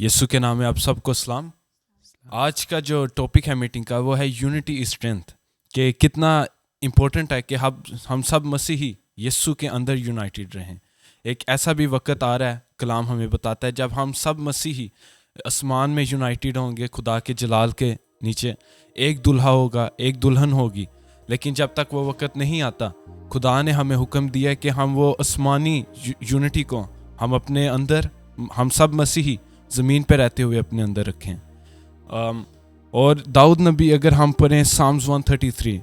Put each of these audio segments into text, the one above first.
यीशु के नाम में आप सबको सलाम। आज का जो टॉपिक है मीटिंग का वो है यूनिटी इज स्ट्रेंथ, कि कितना इम्पोर्टेंट है कि हम सब मसीही यीशु के अंदर यूनाइटेड रहें। एक ऐसा भी वक्त आ रहा है, कलाम हमें बताता है, जब हम सब मसीही आसमान में यूनाइटेड होंगे खुदा के जलाल के नीचे। एक दुल्हा होगा, एक दुल्हन होगी, लेकिन जब तक वो वक्त नहीं आता, खुदा ने हमें हुक्म दिया है कि हम वो आसमानी यूनिटी को हम अपने अंदर, हम सब मसीही ज़मीन पर रहते हुए अपने अंदर रखें। और दाऊद नबी अगर हम पढ़ें साम्स 133,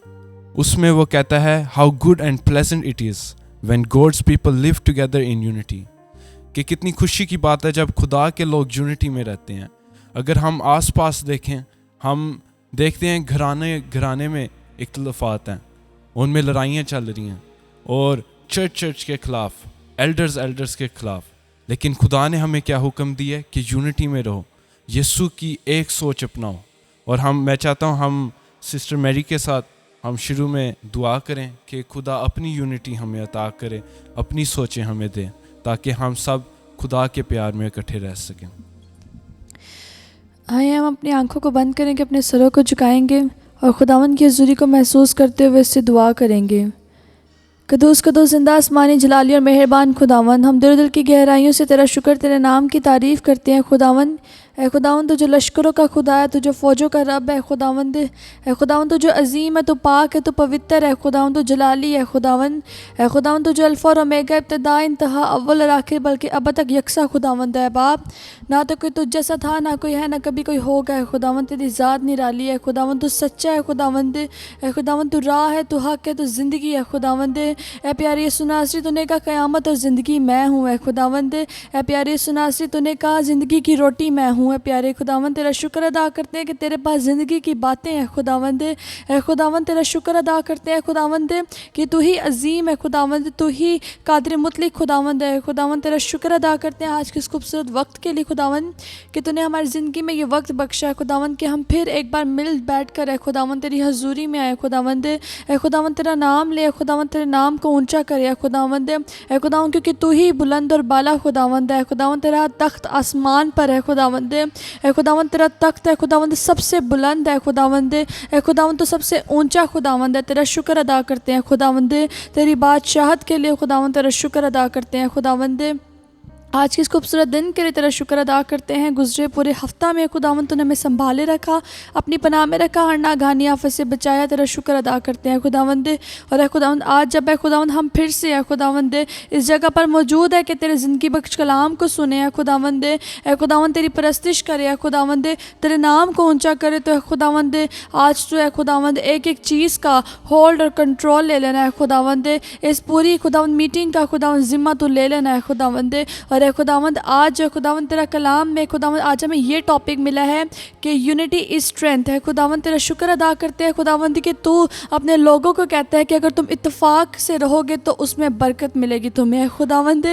उसमें वो कहता है how good and pleasant it is when God's people live together in unity, कि कितनी खुशी की बात है जब खुदा के लोग यूनिटी में रहते हैं। अगर हम आसपास देखें, हम देखते हैं घराने में इख्तलाफात हैं, उनमें लड़ाइयाँ चल रही हैं, और चर्च के ख़िलाफ़, एल्डर्स के ख़िलाफ़। लेकिन खुदा ने हमें क्या हुक्म दिया है कि यूनिटी में रहो, यीशु की एक सोच अपनाओ। और मैं चाहता हूँ हम सिस्टर मैरी के साथ हम शुरू में दुआ करें कि खुदा अपनी यूनिटी हमें अता करे, अपनी सोचें हमें दे, ताकि हम सब खुदा के प्यार में इकट्ठे रह सकें। आइए हम अपनी आंखों को बंद करेंगे, अपने सरों को झुकाएंगे और खुदावन की हज़ूरी को महसूस करते हुए इससे दुआ करेंगे। कदूस कदूस जिंदा आसमानी जलाली और मेहरबान खुदावन, हम दिल की गहराइयों से तेरा शुक्र, तेरे नाम की तारीफ़ करते हैं खुदावन। ए खुदावन तू जो लश्करों का खुदा है, तू जो फ़ौजों का रब है खुदावंद। ए खुदावन तू जो अजीम है, तू पाक है, तू पवित्र है खुदावन, तू जलाली है खुदावन। ए खुदावन तू जो अल्फ़ा और ओमेगा, इब्तिदा इंतहा, अव्वल और आखिर, बल्कि अब तक यकसा खुदावंद है बाप। ना तो कोई तुझ जैसा था, ना कोई है, ना कभी कोई होगा। है खुदावन तेरी ज़ात निराली है खुदावन, तू सच्चा है खुदावंद। ए खुदावन तू राह है, तू हक है, तू ज़िंदगी है खुदावंद। ए प्यारी यीशु नासरी तूने कहा क़यामत और ज़िंदगी मैं हूँ। ए खुदावंद ए प्यारी यीशु नासरी तूने कहा ज़िंदगी की रोटी मैं हूँ। ए प्यारे खुदावंद तेरा शुक्र अदा करते हैं कि तेरे पास ज़िंदगी की बातें हैं खुदावंद। ए खुदावंद तेरा शुक्र अदा करते हैं खुदावंद कि तू ही अजीम है खुदावंद, तू ही कादिर मुतलक खुदावंद है खुदावंद। तेरा शुक्र अदा करते हैं आज के इस खूबसूरत वक्त के लिए खुदावंद, कि तूने हमारी ज़िंदगी में ये वक्त बख्शा है खुदावंद, कि हम फिर एक बार मिल बैठ कर खुदावंद तेरी हजूरी में आए खुदावंद। ए खुदावंद तेरा नाम ले खुदावंद, तेरे नाम को ऊंचा करे खुदावंद। ए खुदावंद क्योंकि तू ही बुलंद और बाला खुदावंद है खुदावंद, तेरा तख्त आसमान पर है खुदावंद। ए खुदावंद तेरा तख्त है खुदावंद सबसे बुलंद है खुदावंद। ए खुदावंद तो सबसे ऊंचा खुदावंद है। तेरा शुक्र अदा करते हैं खुदावंद, तेरी बादशाहत के लिए खुदावंद तेरा शुक्र अदा करते हैं खुदावंद। आज के इस खूबसूरत दिन के लिए तेरा शुक्र अदा करते हैं। गुजरे पूरे हफ्ता में खुदावंद तूने हमें संभाले रखा, अपनी पनाह में रखा, हर नागानी आफत से बचाया। तेरा शुक्र अदा करते हैं खुदावंद। और खुदावंद आज जब है खुदावंद हम फिर से है खुदावंद इस जगह पर मौजूद है कि तेरे ज़िंदगी बख्श कलाम को सुने हैं खुदावंद। खुदावंद तेरी परस्तिश करे खुदावंद, तेरे नाम को ऊँचा करे। तो खुदावंद आज तो है खुदावंद एक एक चीज़ का होल्ड और कंट्रोल ले लेना है खुदावंद। इस पूरी खुदावंद मीटिंग का खुदावंद ज़िम्मा तो ले लेना है खुदावंद। और खुदावंद आज खुदावंद तेरा कलाम में खुदावंद आज हमें ये टॉपिक मिला है कि यूनिटी इज स्ट्रेंथ है खुदावंद। तेरा शुक्र अदा करते हैं खुदावंद कि तू अपने लोगों को कहता है कि अगर तुम इत्तेफाक से रहोगे तो उसमें बरकत मिलेगी तुम्हें खुदावंद।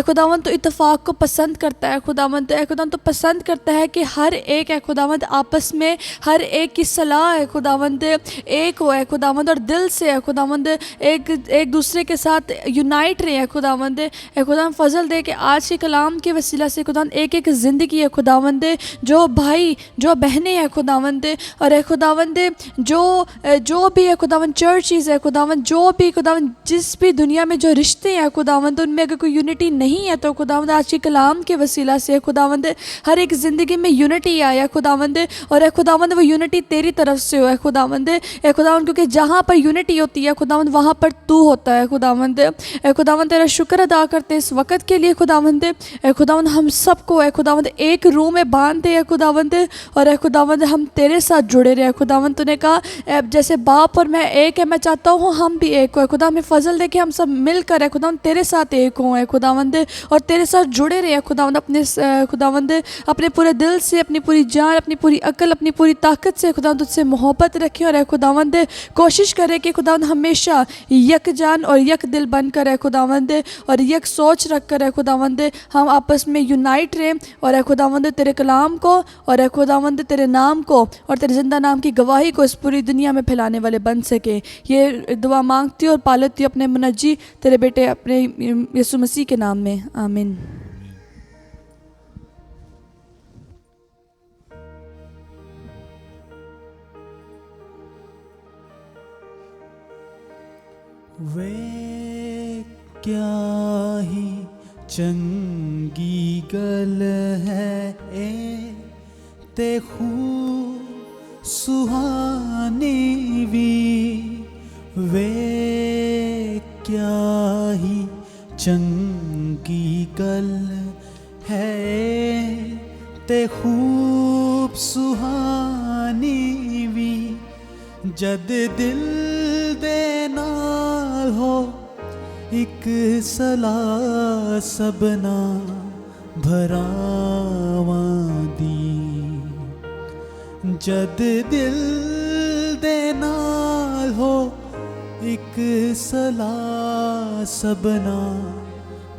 खुदावंद तो इत्तेफाक को पसंद करता है खुदावंद। खुदावंद तो पसंद करता है कि हर एक है खुदावंद आपस में हर एक की सलाह है खुदावंद एक हो है खुदावंद, और दिल से है खुदावंद एक दूसरे के साथ यूनाइट रहे हैं खुदावंद। खुदावंद फजल दे कि आज के कलाम के वसीला से खुदावंद एक एक ज़िंदगी है खुदावंद, जो भाई जो बहनें हैं खुदावंद, और खुदावंद जो भी है खुदावंद चर्चेज़ है खुदावंद, जो भी खुदावंद जिस भी दुनिया में जो रिश्ते हैं खुदावंद उनमें अगर कोई यूनिटी नहीं है तो खुदावंद आज के कलाम के वसीला से खुदावंद हर एक ज़िंदगी में यूनिटी आया खुदावंद। और खुदावंद वो यूनिटी तेरी तरफ से हो है खुदावंद। खुदावंद क्योंकि जहाँ पर यूनिटी होती है खुदावंद वहाँ पर तू होता है खुदावंद। खुदावंद तेरा शुक्र अदा करते हैं इस वक़्त के लिए खुदावंद। खुदावंद हम सबको खुदावंद एक रूम में बांधते हैं खुदावंद, और खुदावंद हम तेरे साथ जुड़े रहे खुदावंद। तूने कहा जैसे बाप और मैं एक है, मैं चाहता हूँ हम भी एक हो खुदा। हमें फजल दे कि हम सब मिलकर खुदावंद तेरे साथ एक हों खुदावंद, और तेरे साथ जुड़े रहे खुदावंद अपने खुदावंद अपने पूरे दिल से, अपनी पूरी जान, अपनी पूरी अकल, अपनी पूरी ताकत से खुदावंद तुझसे मोहब्बत रखें। और खुदावंद कोशिश करें कि खुदावंद हमेशा यक जान और यक दिल बनकर खुदावंद और यक सोच रख कर खुदावंद हम आपस में यूनाइट रहें, और खुदावंद तेरे कलाम को और खुदावंद तेरे नाम को और तेरे जिंदा नाम की गवाही को इस पूरी दुनिया में फैलाने वाले बन सके। ये दुआ मांगती और पालती अपने मुनज्जी तेरे बेटे अपने यीशु मसीह के नाम में, आमीन। वे क्या ही चंगी गल है ते खूब सुहानी वी वे क्या ही चंगी गल है ते खूब सुहानी वी जद दिल दे नाल हो एक सलाह सबना भरावां दी जद दिल दे नाल हो एक सलाह सबना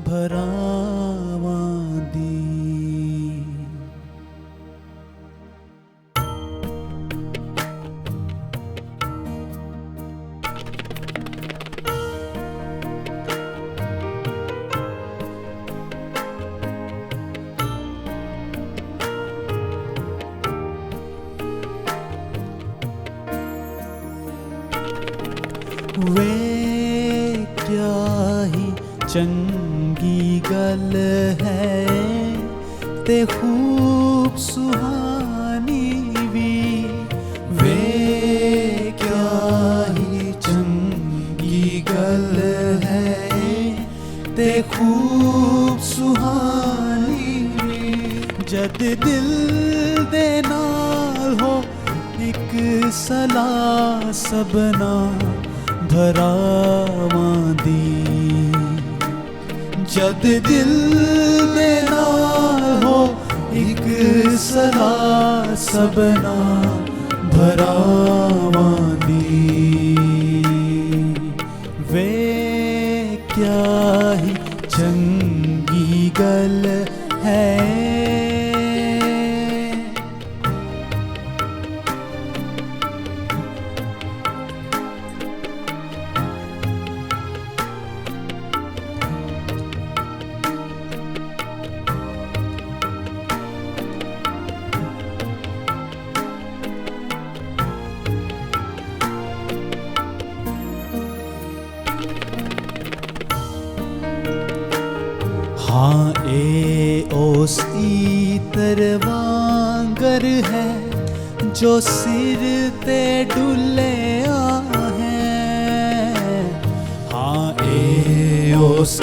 भरावां दी वे क्या ही चंगी गल है ते खूब सुहानी वी वे क्या ही चंगी गल है ते खूब सुहानी वी जद दिल दे नाल हो एक सलाह सबना भरावां दी जद दिल दे नाल हो एक सलाह सबना भरावां दी वे क्या ही चंगी गल है हाँ ए ओस ईतर वांगर है जो सिर ते डुलिया है हाँ ए ओस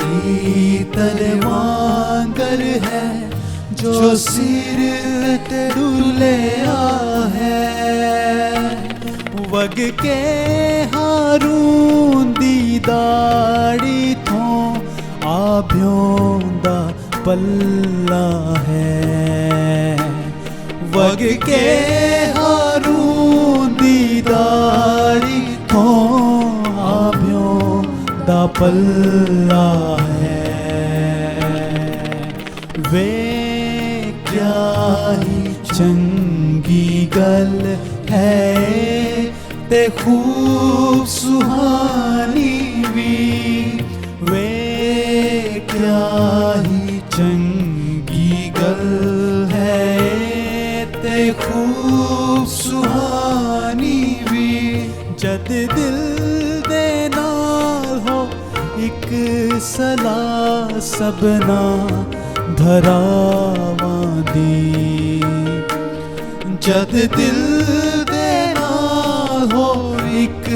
ईतर वांगर है जो सिर ते डुलिया है वग के हारून दी दाड़ी थों आभ्यों दा पल्ला है वग के हारून दी दाड़ी थों आभ्यों दा पल्ला है वे क्या ही चंगी गल है ते खूब सुहानी वी वे क्या ही चंगी गल है ते खूब सुहानी वी जद दिल दे नाल हो एक सलाह सबना भरावां दी जद दिल दे नाल हो एक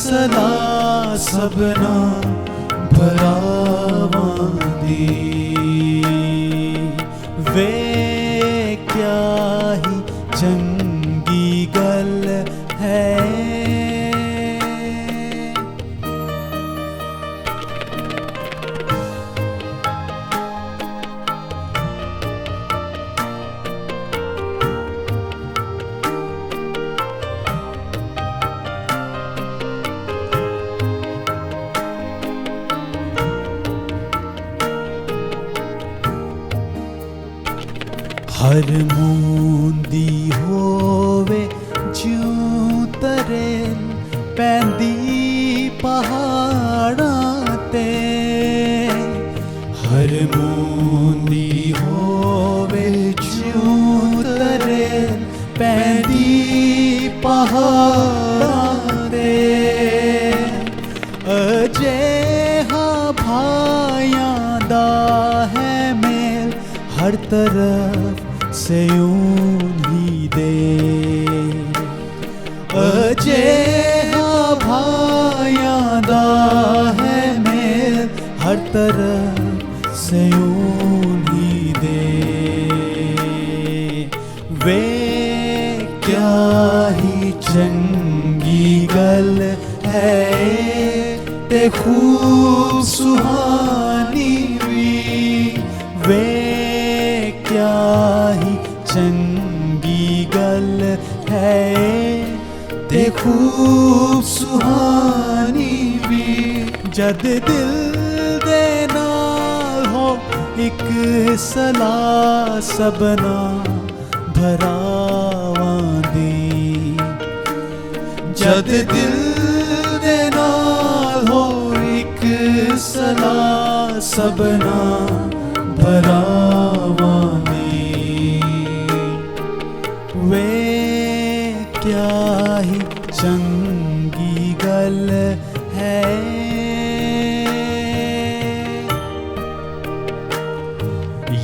सलाह सबना भरावां दी वे क्या ही चंगी गल है हर मूंदी होवे ज्यों तरेल पैंदी पहाड़ां ते हर मूंदी होवे ज्यों तरेल पैंदी पहाड़ां ते हर तरफ से यूं दे अजेहा भायादा है मेल हर तरफ से यूं दे वे क्या ही चंगी गल है ते खूब सुहानी वे क्या ही चंगी गल है ते खूब सुहानी भी जद दिल दे नाल हो एक सला सबना भरावां दी जद दिल दे नाल हो एक सला सबना भरावां दी वे क्या ही चंगी गल है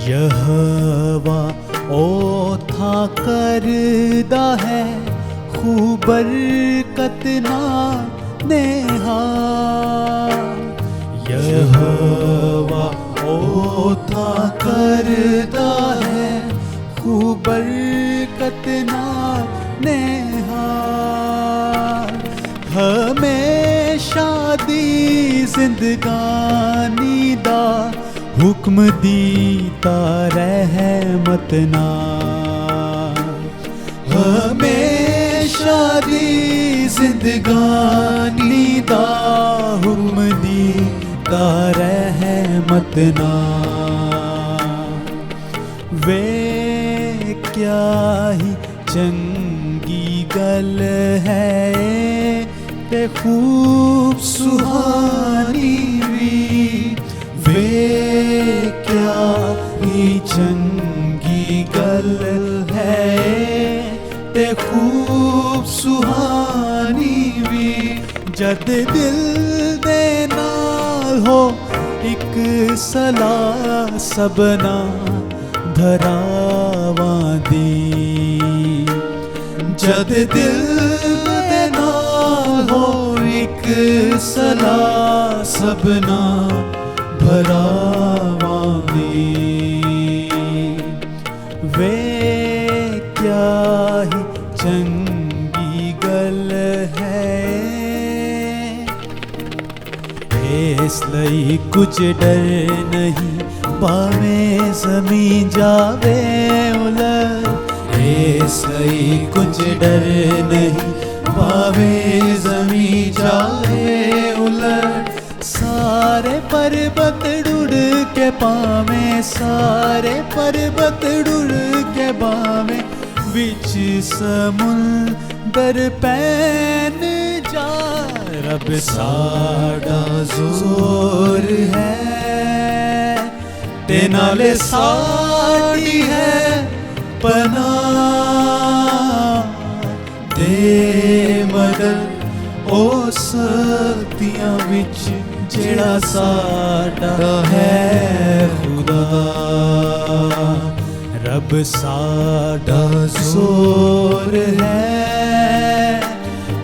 यहोवा ओथा करदा है खूब बरकत ना नेहा यहोवा ओथा करदा है खूब बरकत ना नेहा हमेशा दी जिंदगानी दा हुक्म दीता रहमत नाल हमेशा दी जिंदगानी दा हुक्म दीता रहमत नाल वे क्या ही चंगी गल है ते खूब सुहानी वे क्या ही चंगी गल है ते खूब सुहानी भी जद दिल दे नाल हो एक सला सबना धरावां दी जद दिल दे नाल हो एक सला सबना भरावां दी वे क्या ही चंगी गल है इस लई कुछ डर नहीं भावें ज़मीं जावे उलट इस लई कुछ डर नहीं भावें ज़मीं जावे उलट सारे पर्वत डुड़ के पावे सारे पर्वत डुड़ के पावे विच समुंदर पैन जा रब साड़ा जोर है ते नाले साड़ी है पनाह दे मदद ओ शक्तियां विच जेड़ा साड़ा है खुदा रब साड़ा जोर है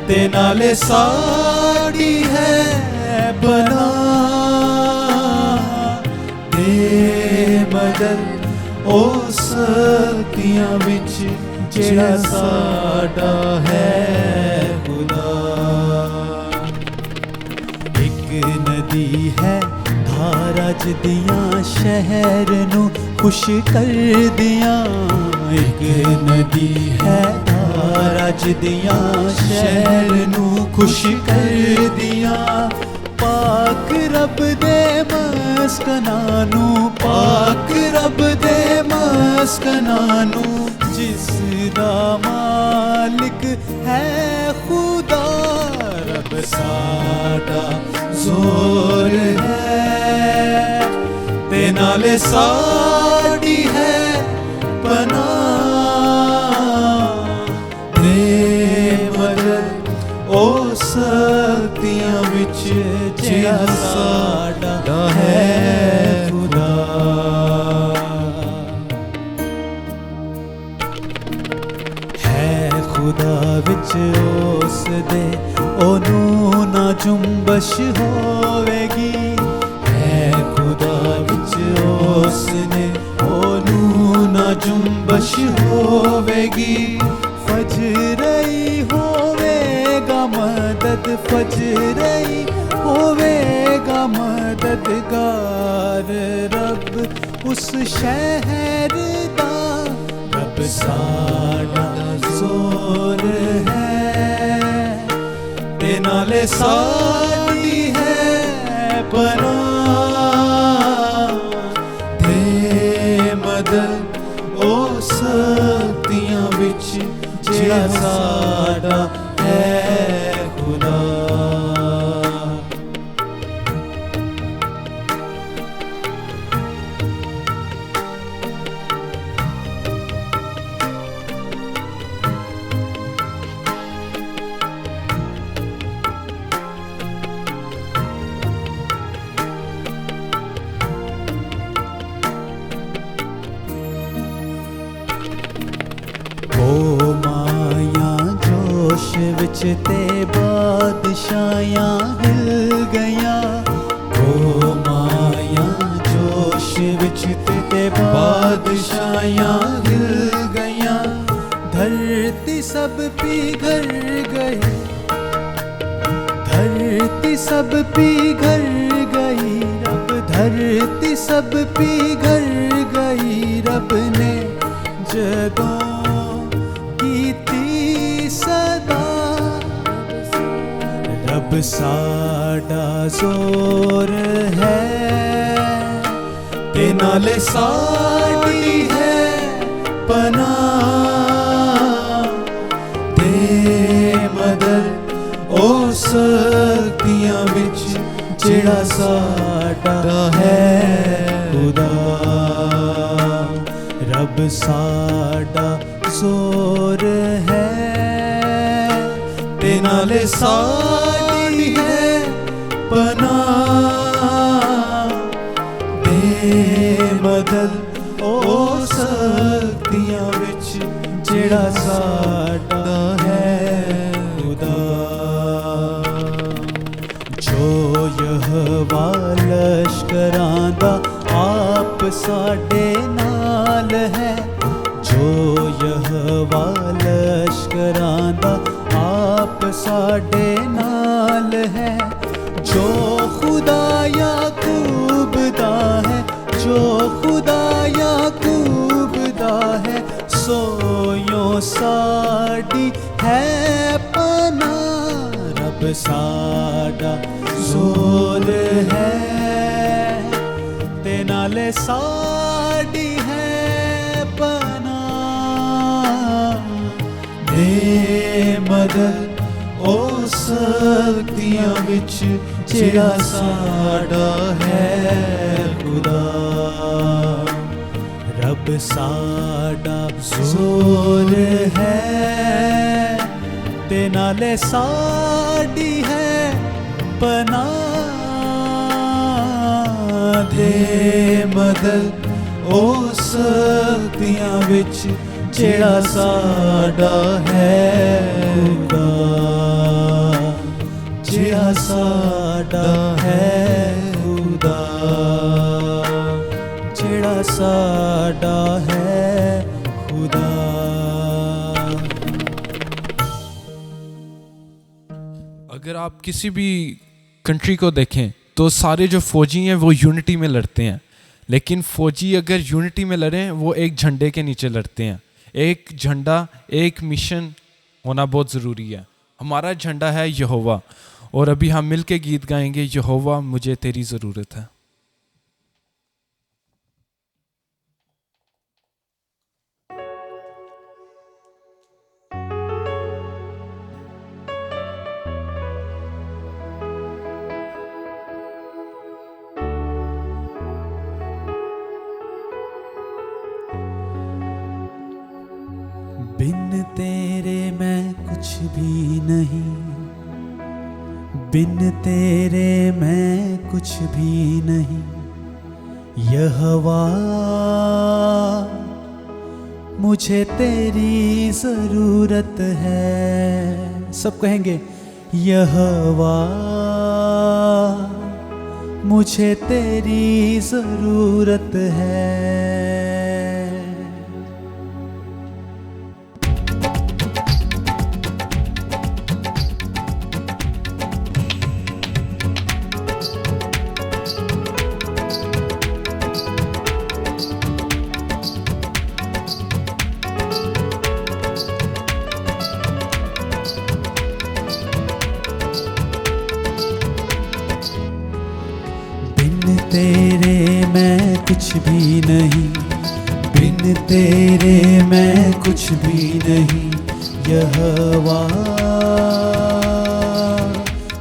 ते नाले साड़ी है बना दे मदद ओ शक्तियां विच जेड़ा साड़ा है खुदा नदी है धारा जदियां शहर नू खुश कर दियां एक नदी है धारा जदियां शहर नू खुश कर दियां पाक रब दे मस्कना नू पाक रब दे मस्कना नू जिस दा मालिक है खुदा रब साड़ा जोर है ते नाले साड़ी है पनाह दे मदद ओ शक्तियां विच जेड़ा साड़ा है खुदा खुदा विच उस दे ओनू ना जुम्बश होवेगी है खुदा विच उस ने ओनू ना जुम्बश होवेगी फजरई होवेगा मदद फजरई होवेगा मददगार रब उस शहर दा रब साड़ा जोर है ते नाले साड़ी है पनाह दे मदद ओ शक्तियां विच जेड़ा साड़ा है खुदा विच ते बादशायां हिल गया ओ माया जोश विच ते बादशायां हिल गया धरती सब पिघल गई धरती सब पिघल गई रब धरती सब पिघल गई रब ने जदों रब साड़ा जोर है ते नाले साड़ी है पनाह दे मदद ओ शक्तियां विच जेड़ा साड़ा है खुदा रब साड़ा जोर है ते नाले साड़ी है पनाह दे मदद ओ शक्तियां विच जेड़ा साड़ा है खुदा जो यहोवा लश्करां दा आप साडे नाल है जो यहोवा लश्करां दा आप साडे नाल है जो खुदा याकूब दा है जो खुदा याकूब दा है सोयो साड़ी है पनाह रब साड़ा जोर है ते नाले साड़ी है पनाह दे मदद ओ शक्तियां विच जेड़ा साड़ा है खुदा रब साड़ा जोर है ते नाले साड़ी है पनाह दे मदद ओ शक्तियां विच जेड़ा साड़ा है खुदा जेड़ा साड़ा है खुदा जेड़ा साड़ा है खुदा अगर आप किसी भी कंट्री को देखें तो सारे जो फौजी हैं वो यूनिटी में लड़ते हैं लेकिन फौजी अगर यूनिटी में लड़ें वो एक झंडे के नीचे लड़ते हैं एक झंडा एक मिशन होना बहुत ज़रूरी है हमारा झंडा है यहोवा और अभी हम मिल के गीत गाएंगे यहोवा मुझे तेरी ज़रूरत है बिन तेरे मैं कुछ भी नहीं बिन तेरे मैं कुछ भी नहीं यहोवा मुझे तेरी जरूरत है। सब कहेंगे यहोवा मुझे तेरी जरूरत है। बिन तेरे मैं कुछ भी नहीं, बिन तेरे मैं कुछ भी नहीं। यहोवा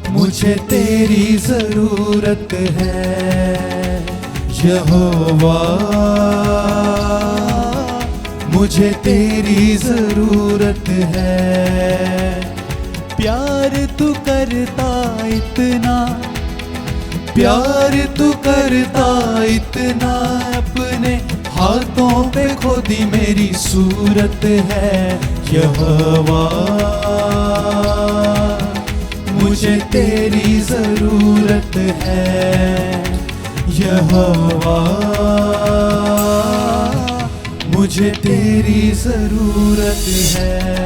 मुझे तेरी जरूरत है। यहोवा मुझे तेरी जरूरत है। प्यार तू करता इतना, प्यार तू करता इतना, अपने हाथों पे खोदी मेरी सूरत है। यहोवा मुझे तेरी जरूरत है। यहोवा मुझे तेरी जरूरत है।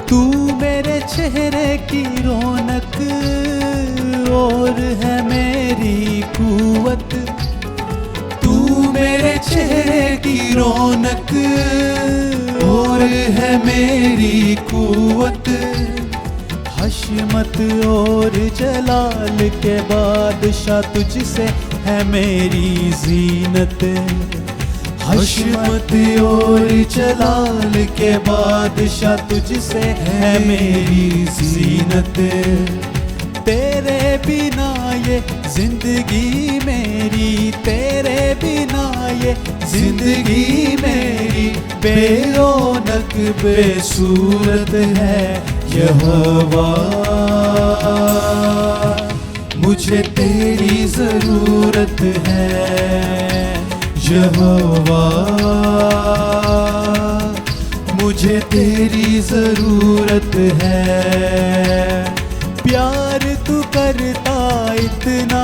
तू मेरे चेहरे की रौनक और है मेरी कुव्वत। तू मेरे चेहरे की रौनक और है मेरी कुव्वत। हशमत और जलाल के बादशाह तुझसे है मेरी जीनत। हशमत और जलाल के बादशाह तुझसे है मेरी जीनत। तेरे बिना ये जिंदगी मेरी, तेरे बिना ये जिंदगी मेरी बेरौनक बेसूरत है। यहोवा मुझे तेरी जरूरत है। यहोवा मुझे तेरी जरूरत है। प्यार तू करता इतना,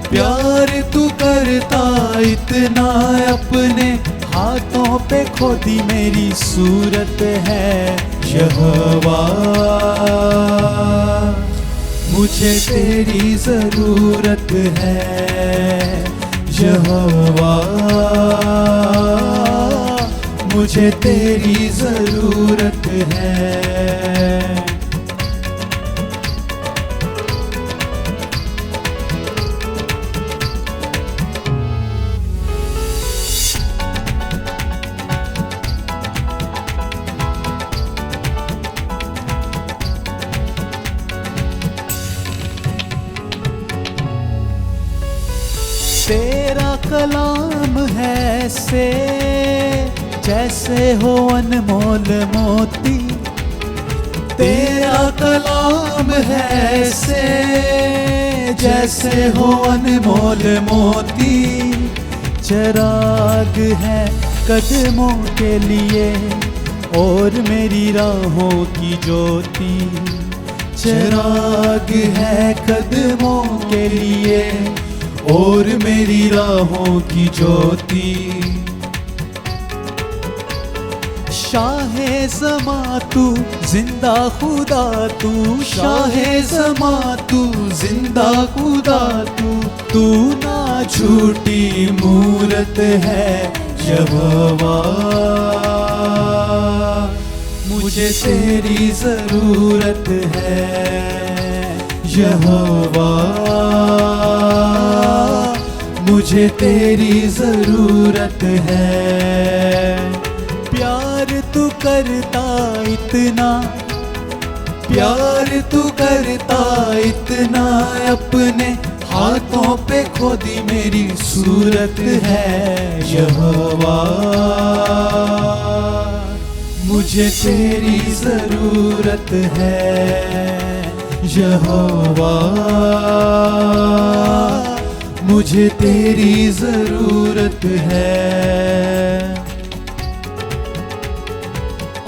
प्यार तू करता इतना, अपने हाथों पे खोदी मेरी सूरत है। यहोवा मुझे तेरी जरूरत है। यहोवा मुझे तेरी जरूरत है। तेरा कलाम है से जैसे हो अनमोल मोती। तेरा कलाम है से जैसे हो अनमोल मोती। चिराग है कदमों के लिए और मेरी राहों की ज्योति। चिराग है कदमों के लिए और मेरी राहों की ज्योति। शाहे ज़मा तू जिंदा खुदा तू, शाहे ज़मा तू जिंदा खुदा तू। तू ना झूठी मूरत है। यहोवा मुझे तेरी जरूरत है। यहोवा मुझे तेरी जरूरत है। प्यार तू करता इतना, प्यार तू करता इतना, अपने हाथों पे खोदी मेरी सूरत है यहोवा। मुझे तेरी जरूरत है यहोवा, मुझे तेरी जरूरत है।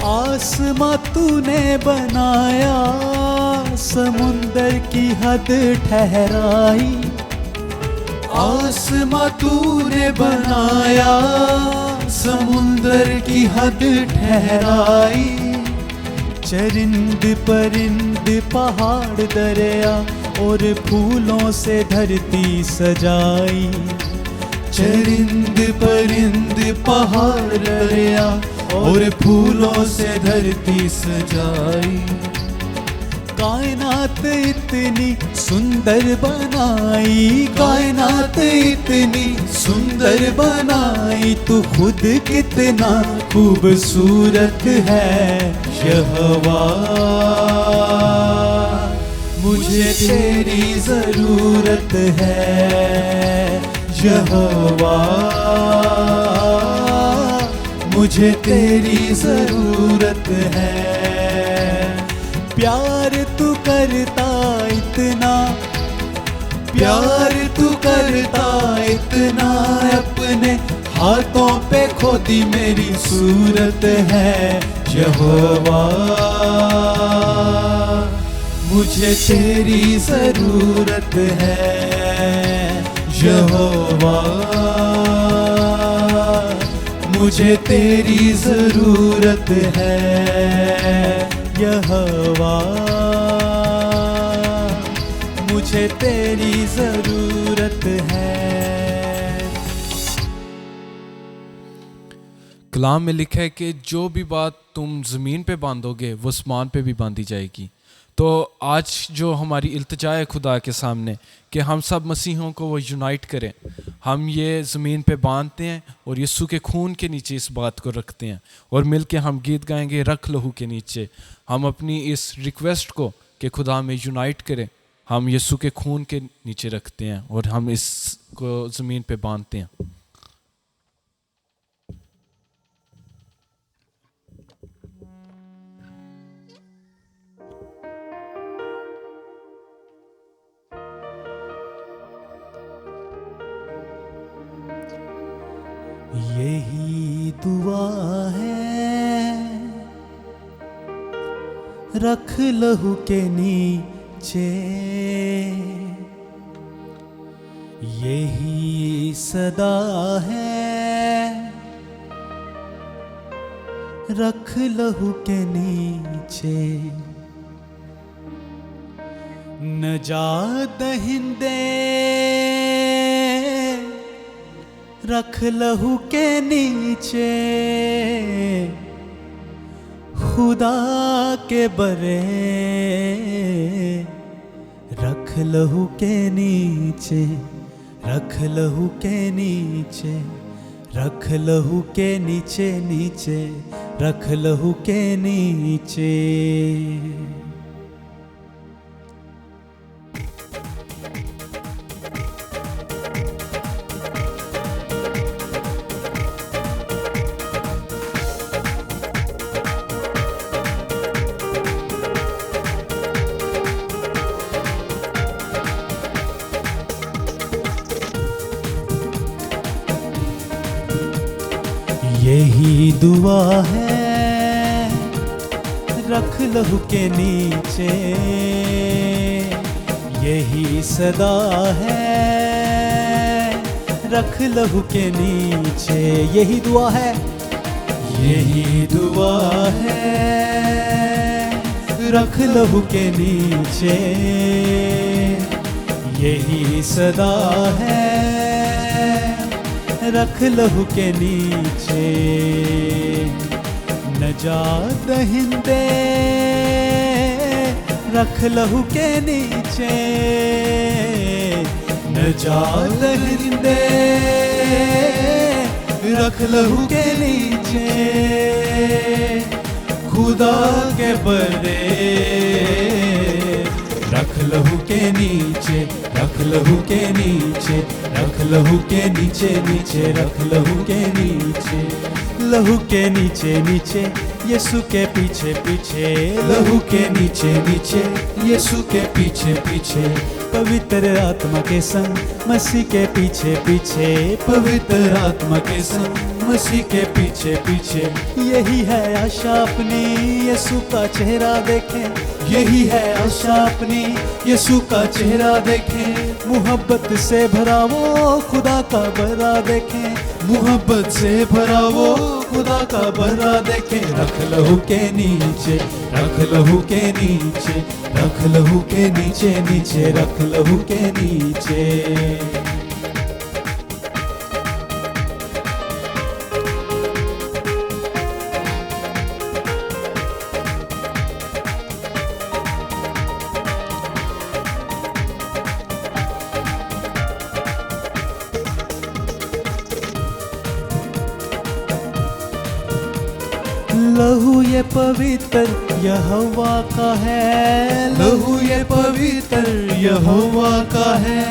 आसमां तूने बनाया, समुंदर की हद ठहराई। आसमां तूने बनाया, समुंदर की हद ठहराई। चरिंद परिंद पहाड़ दरिया और फूलों से धरती सजाई। चरिंद परिंद पहाड़ दरिया और फूलों से धरती सजाई। कायनात इतनी सुंदर बनाई, कायनात इतनी सुंदर बनाई। तू खुद कितना खूबसूरत है यहोवा। मुझे तेरी जरूरत है यहोवा, मुझे तेरी जरूरत है। प्यार तू करता इतना, प्यार तू करता इतना। अपने हाथों पे खोदी मेरी सूरत है यहोवा। मुझे तेरी जरूरत है यहोवा, मुझे तेरी जरूरत है यहोवा, मुझे तेरी जरूरत है। कलाम में लिखा है कि जो भी बात तुम ज़मीन पे बांधोगे वो आसमान पे भी बांधी जाएगी। तो आज जो हमारी इल्तिजा है खुदा के सामने कि हम सब मसीहों को वो यूनाइट करें। हम ये ज़मीन पे बांधते हैं और यीशु के खून के नीचे इस बात को रखते हैं और मिल के हम गीत गाएंगे रख लहू के नीचे। हम अपनी इस रिक्वेस्ट को कि खुदा में यूनाइट करें, हम यीशु के खून के नीचे रखते हैं और हम इसको ज़मीन पे बांधते हैं। यही दुआ है, रख लहू के नीचे। यही सदा है, रख लहू के नीचे। नजात दहिंदे रख लहू के नीचे। खुदा के बरे रख लहू के नीचे, रख लहू के नीचे, रख लहू के नीचे नीचे, रख लहू के नीचे। यही दुआ है, रख लहू के नीचे। यही सदा है, रख लहू के नीचे। यही दुआ है, यही दुआ है, रख लहू के नीचे। यही सदा है, रख लहू के नीचे। नजात दहिंदे रख लहू के नीचे। नजात दहिंदे रख लहू के नीचे। खुदा के बरे रख लहू के नीचे, रख लहू के नीचे, रख लहू के नीचे नीचे, रख लहू के नीचे, लहू के नीचे नीचे, यीशु के पीछे पीछे, लहू के नीचे नीचे, यीशु के पीछे पीछे, पवित्र आत्मा के संग मसीह के पीछे पीछे, पवित्र आत्मा के संग मसीह के पीछे पीछे, यही है आशा अपनी यीशु का चेहरा देखें, यही है आशा अपनी यीशु का चेहरा देखें, मोहब्बत से भरा वो खुदा का बरा देखें, मोहब्बत से भरा वो खुदा का बरा देखें, रख लहू के नीचे, रख लहू के नीचे, रख लहू के नीचे नीचे, रख लहू के नीचे। लहू ये पवित्र यहोवा का है, लहू ये पवित्र यहोवा का है,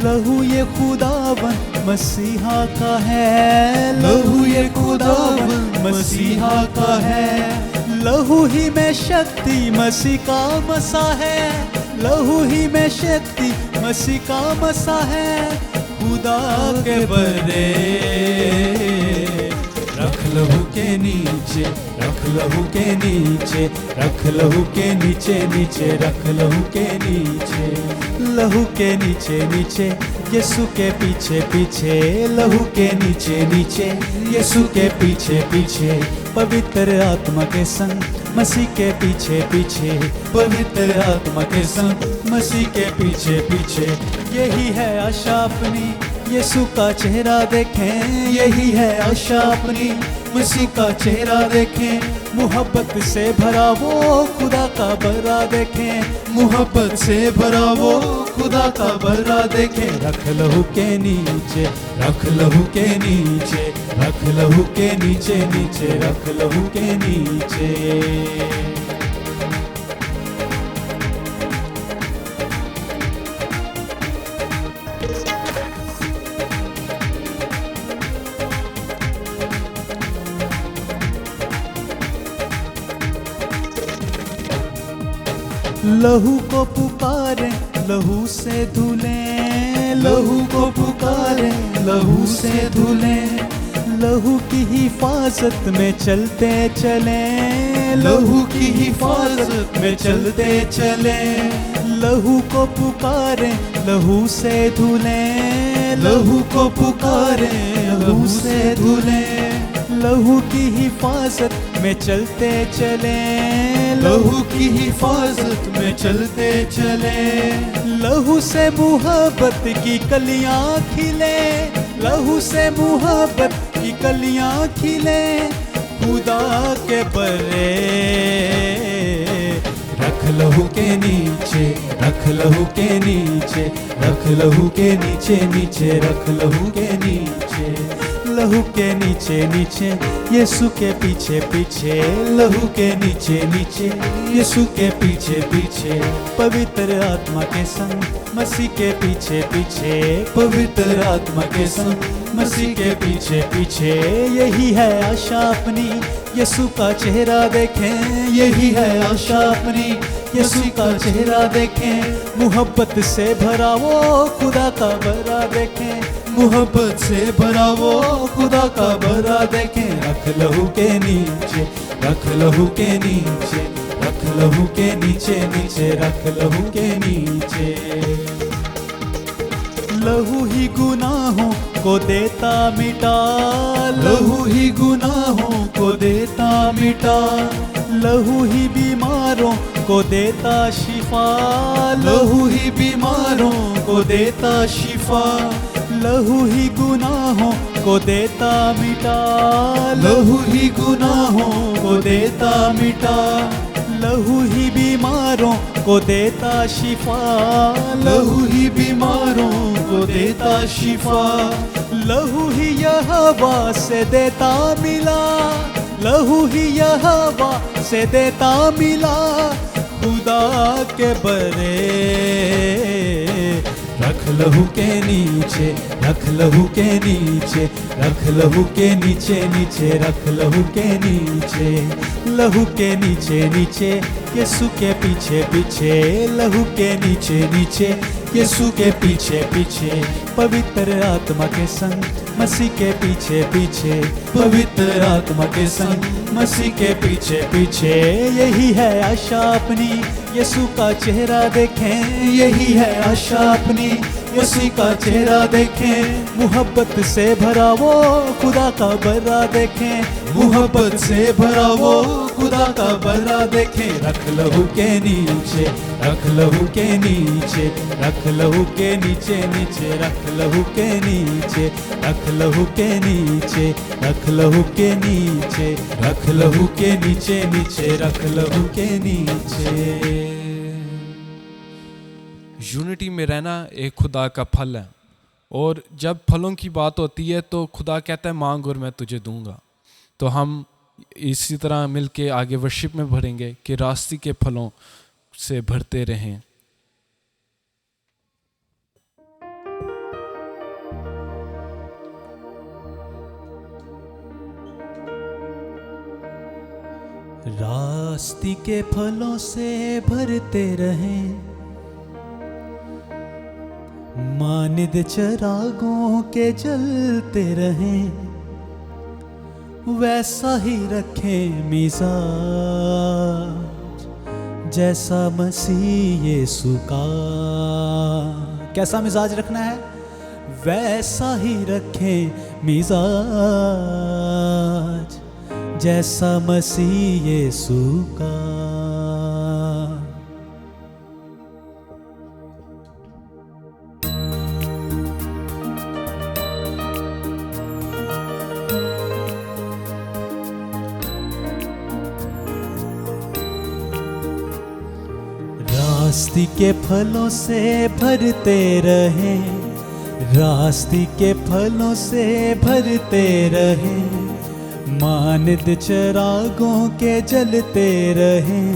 लहू ये खुदावन मसीहा का है, लहू ये खुदावन मसीहा का है, लहू ही में शक्ति मसीह का मसा है, लहू ही में शक्ति मसीह का मसा है, खुदा के बरे रख लहू के नीचे, रख लहू के नीचे, रख लहू के नीचे नीचे, रख लहू के नीचे, लहू के नीचे नीचे, यीशु के पीछे पीछे, लहू के नीचे नीचे, यीशु के पीछे पीछे, पवित्र आत्मा के संग मसीह के पीछे पीछे, पवित्र आत्मा के संग मसीह के पीछे पीछे, यही है आशा अपनी यीशु का चेहरा देखें, यही है आशा अपनी मसीह का चेहरा देखें, मोहब्बत से भरा वो खुदा का बरा देखें, मोहब्बत से भरा वो खुदा का बरा देखें, रख लहू के नीचे, रख लहू के नीचे, रख लहू के नीचे नीचे, रख लहू के नीचे। लहू को पुकारे लहू से धुले, लहू को पुकारे लहू से धुले, लहू की हिफाजत में चलते चले, लहू की हिफाजत में चलते चले, लहू को पुकारे लहू से धुले, लहू को पुकारे लहू से धुले, लहू की हिफाजत में चलते चले, लहू की हिफाजत में चलते चले, लहू से मोहब्बत की कलियां खिले, लहू से मोहब्बत की कलियां खिले, खुदा के बरे रख लहू के नीचे, रख लहू के नीचे, रख लहू के नीचे नीचे, रख लहू के नीचे, लहू के नीचे नीचे, यीशु के पीछे पीछे, लहू के नीचे नीचे, यीशु के पीछे पीछे, पवित्र आत्मा के संग मसीह के पीछे पीछे, पवित्र आत्मा के संग मसीह के पीछे पीछे, यही है आशा अपनी यीशु का चेहरा देखें, यही है आशा अपनी यीशु का चेहरा देखें, मोहब्बत से भरा वो खुदा का बरा देखें, मोहब्बत से भरा वो खुदा का बरा देखें, रख लहू के नीचे, रख लहू के नीचे, रख लहू के नीचे नीचे, रख लहू के नीचे, लहू ही गुनाहों को देता मिटा, लहू ही गुनाहों को देता मिटा, लहू ही बीमारों को देता शिफा, लहू ही बीमारों को देता शिफा, लहू ही गुनाहों को देता मिटा, लहू ही गुनाहों को देता मिटा, लहू ही बीमारों को देता शिफा, लहू ही बीमारों को देता शिफा, लहू ही यहोवा से देता मिला, लहू ही यहोवा से देता मिला, खुदा के बरे रख लहू के नीचे, रख लहू के नीचे, रख लहू के नीचे नीचे, रख लहू के नीचे, लहू के नीचे नीचे, यीशु के पीछे पीछे, लहू के नीचे नीचे, यीशु के पीछे पीछे, पवित्र आत्मा के संग मसीह के पीछे पीछे, पवित्र आत्मा के संग मसीह के पीछे पीछे, यही है आशा अपनी यीशु का चेहरा देखें, यही है आशा अपनी मसीह का चेहरा देखें, मोहब्बत से भरा वो खुदा का बर्रा देखें, मोहब्बत से भरा वो खुदा का बर्रा देखें, रख लहू के नीचे, रख लहू के नीचे, रख लहू के नीचे नीचे, रख लहू के नीचे, रख लहू के नीचे, रख लहू के नीचे, रख लहू के नीचे नीचे, रख लहू के नीचे। यूनिटी में रहना एक खुदा का फल है, और जब फलों की बात होती है तो खुदा कहता है मांग और मैं तुझे दूंगा। तो हम इसी तरह मिलके आगे वर्शिप में भरेंगे कि रास्ते के फलों से भरते रहें। रास्ते के फलों से भरते रहें, मानिद चरागों के जलते रहें, वैसा ही रखें मिजाज जैसा मसीह यीशु का। कैसा मिजाज रखना है? वैसा ही रखें मिजाज जैसा मसीह यीशु का। रास्ते के फलों से भरते रहें, रास्ते के फलों से भरते रहें, मानिद चरागों के जलते रहें,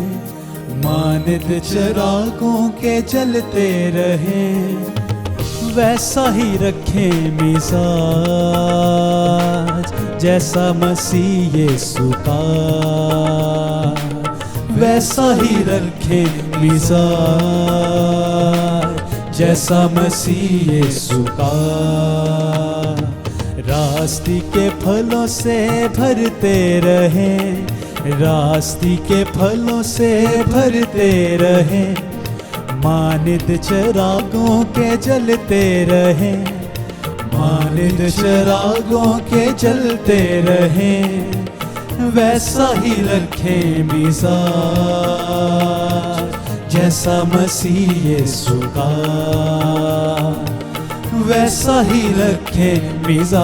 मानिद चरागों के जलते रहें, वैसा ही रखें मिजाज जैसा मसीह यीशु का। वैसा ही रखें मिजाज जैसा मसीह यीशु का। रास्ते के फलों से भरते रहें, रास्ते के फलों से भरते रहें, मानिद चरागों के जलते रहें, मानिद चरागों के जलते रहें, वैसा ही रखें मिजाज जैसा मसीह यीशु का। वैसा ही रखें मिजाज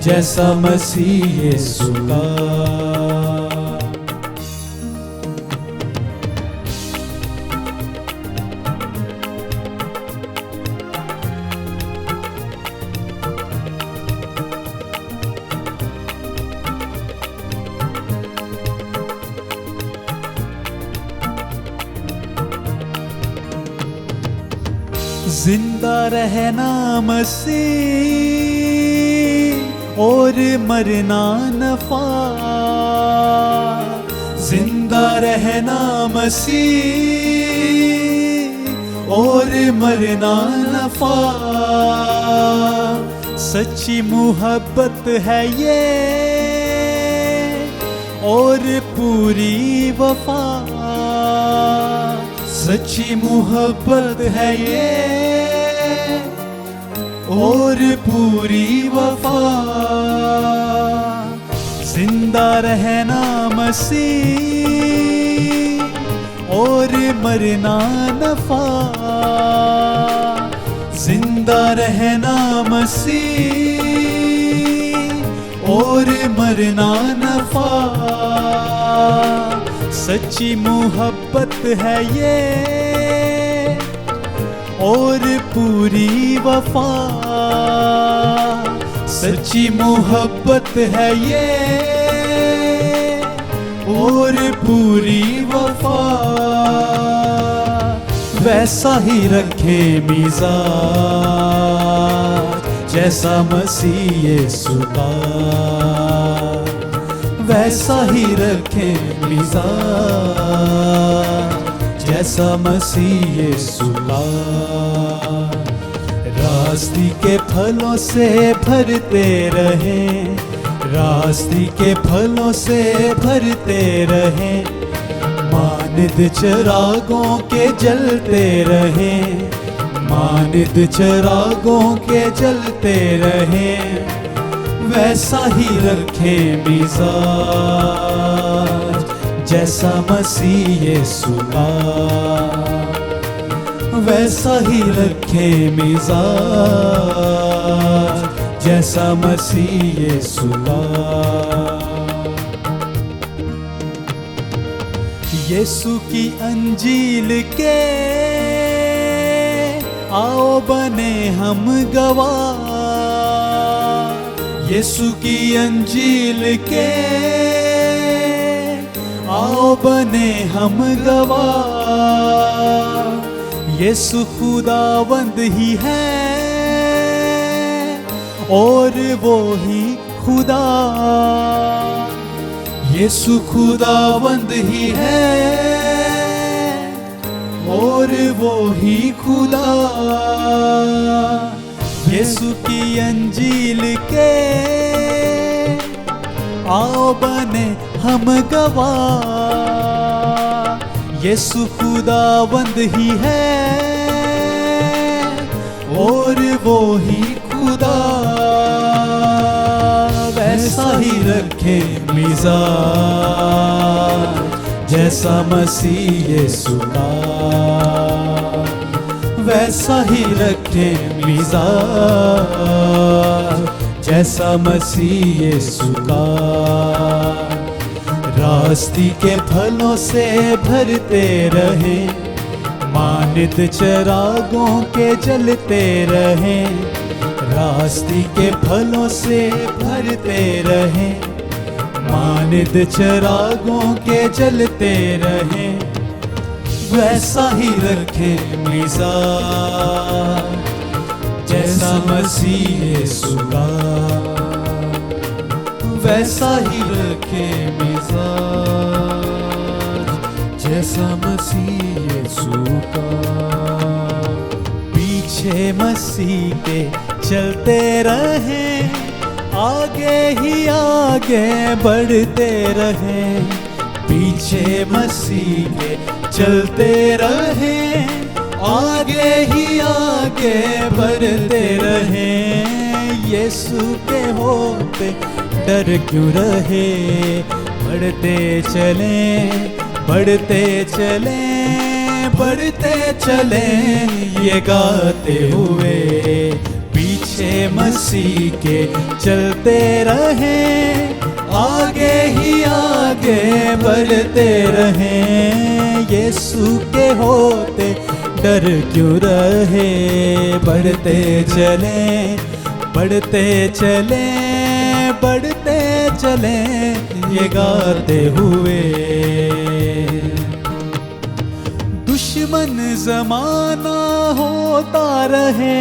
जैसा मसीह यीशु का। जिंदा रहना मसीह और मरना नफा, जिंदा रहना मसीह और मरना नफा, सच्ची मोहब्बत है ये और पूरी वफा, सच्ची मोहब्बत है ये और पूरी वफा। जिंदा रहना मसीह और मरना नफा, जिंदा रहना मसीह और मरना नफा, सच्ची मोहब्बत है ये और पूरी वफा, सच्ची मोहब्बत है ये और पूरी वफा। वैसा ही रखें मिजाज जैसा मसीह यीशु का, वैसा ही रखें मिजाज जैसा मसीह यीशु का। रास्ते के फलों से भरते रहें, रास्ते के फलों से भरते रहें, मानिद चिरागों के जलते रहें, मानिद चिरागों के जलते रहें, वैसा ही रखें मिजाज जैसा मसीह यीशु का, वैसा ही रखें मिजाज जैसा मसीह यीशु का। यीशु की अंजील के आओ बने हम गवाह, यीशु की अंजील के आओ बने हम गवाह। यीशु खुदावंद ही है और वो ही खुदा, यीशु खुदावंद ही है और वो ही खुदा। यीशु की अंजील के आओ बने हम गवाह, यीशु खुदावंद ही है और वो ही खुदा। वैसा ही रखे मिजाज जैसा मसीह यीशु का, वैसा ही रखे मिजाज जैसा मसीह यीशु का। रास्ते के फलों से भरते रहें, मानिद चिरागों के जलते रहें, रास्ते के फलों से भरते रहें, मानिद चिरागों के जलते रहें, वैसा ही रखें मिजाज जैसा मसीह यीशु का, वैसा ही रखें मिजाज जैसा मसीह यीशु का। पीछे मसीह के चलते रहें, आगे ही आगे बढ़ते रहें, पीछे मसीह के चलते रहें, आगे ही आगे बढ़ते रहें। यीशु के होते डर क्यों रहे, बढ़ते चलें, बढ़ते चलें, बढ़ते चलें, ये गाते हुए पीछे मसीह के चलते रहें, आगे ही आगे बढ़ते रहें। यीशु के होते डर क्यों रहे, बढ़ते चलें, बढ़ते चलें, बढ़ते चलें, ये गाते हुए। दुश्मन जमाना होता रहे,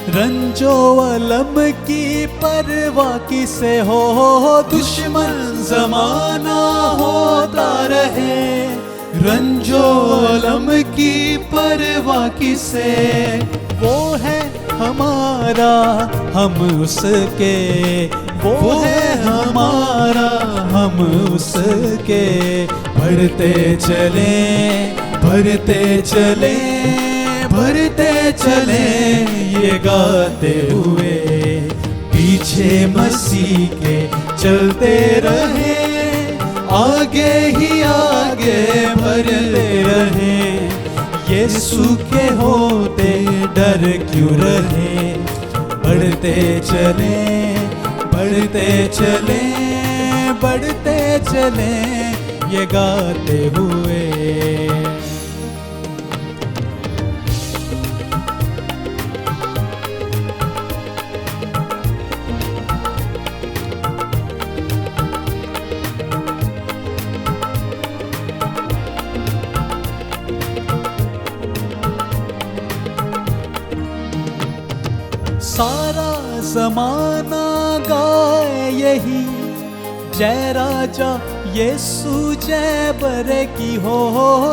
रंजो अलम की परवाह किसे हो, दुश्मन जमाना होता रहे, रंजो अलम की परवाह किसे, वो है हमारा हम उसके, वो है हमारा हम उसके। बढ़ते चले, बढ़ते चले, बढ़ते चले, ये गाते हुए पीछे मसीह के चलते रहे, आगे ही आगे बढ़ते रहे। यीशु के होते डर क्यों रहे, बढ़ते चले, बढ़ते चले, बढ़ते चले, ये गाते हुए। सारा ज़माना गाए यही, जय राजा यीशु जय बरे की हो।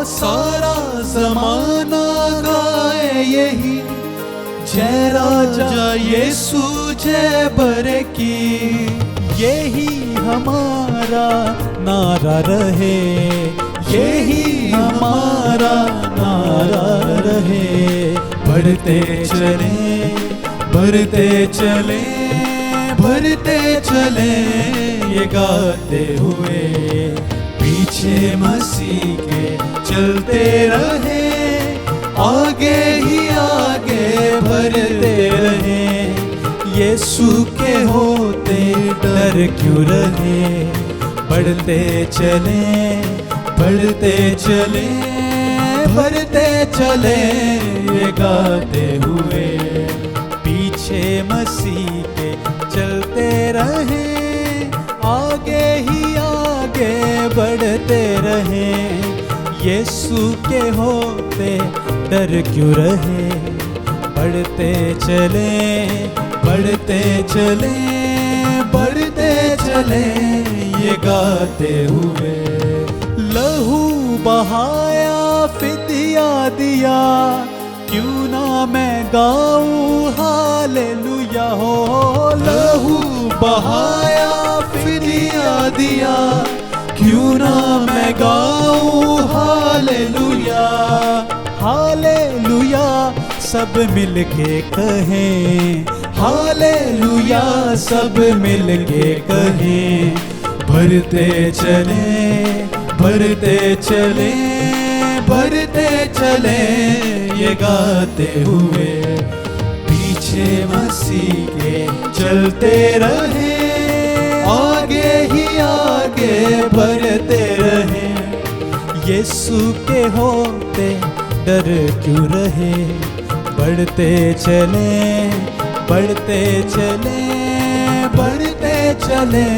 सारा ज़माना गाए यही, जय राजा यीशु जय बरे की। यही हमारा नारा रहे, यही हमारा नारा रहे। बढ़ते चले, बढ़ते चले, बढ़ते चले ये गाते हुए, पीछे मसीह के चलते रहे, आगे ही आगे बढ़ते रहे। यीशु के होते डर क्यों रहे। बढ़ते चले, बढ़ते चले, बढ़ते चले ये गाते हुए, पीछे मसीह के चलते रहे, आगे ही आगे बढ़ते रहे। यीशु के होते डर क्यों रहे। बढ़ते चले, बढ़ते चले, बढ़ते चले ये गाते हुए। लहू बहाया फिदिया दिया, क्यों ना मैं गाऊं हालेलुया हो। लहू बहाया फिदिया दिया, क्यों ना मैं गाऊं हालेलुया। हालेलुया सब मिलके कहें, हालेलुया सब मिलके कहें। बढ़ते चले, बढ़ते चले, बढ़ते चले ये गाते हुए, पीछे मसीह के चलते रहे, आगे ही आगे बढ़ते रहे। यीशु के होते डर क्यों रहे। बढ़ते चले, बढ़ते चले, बढ़ते चले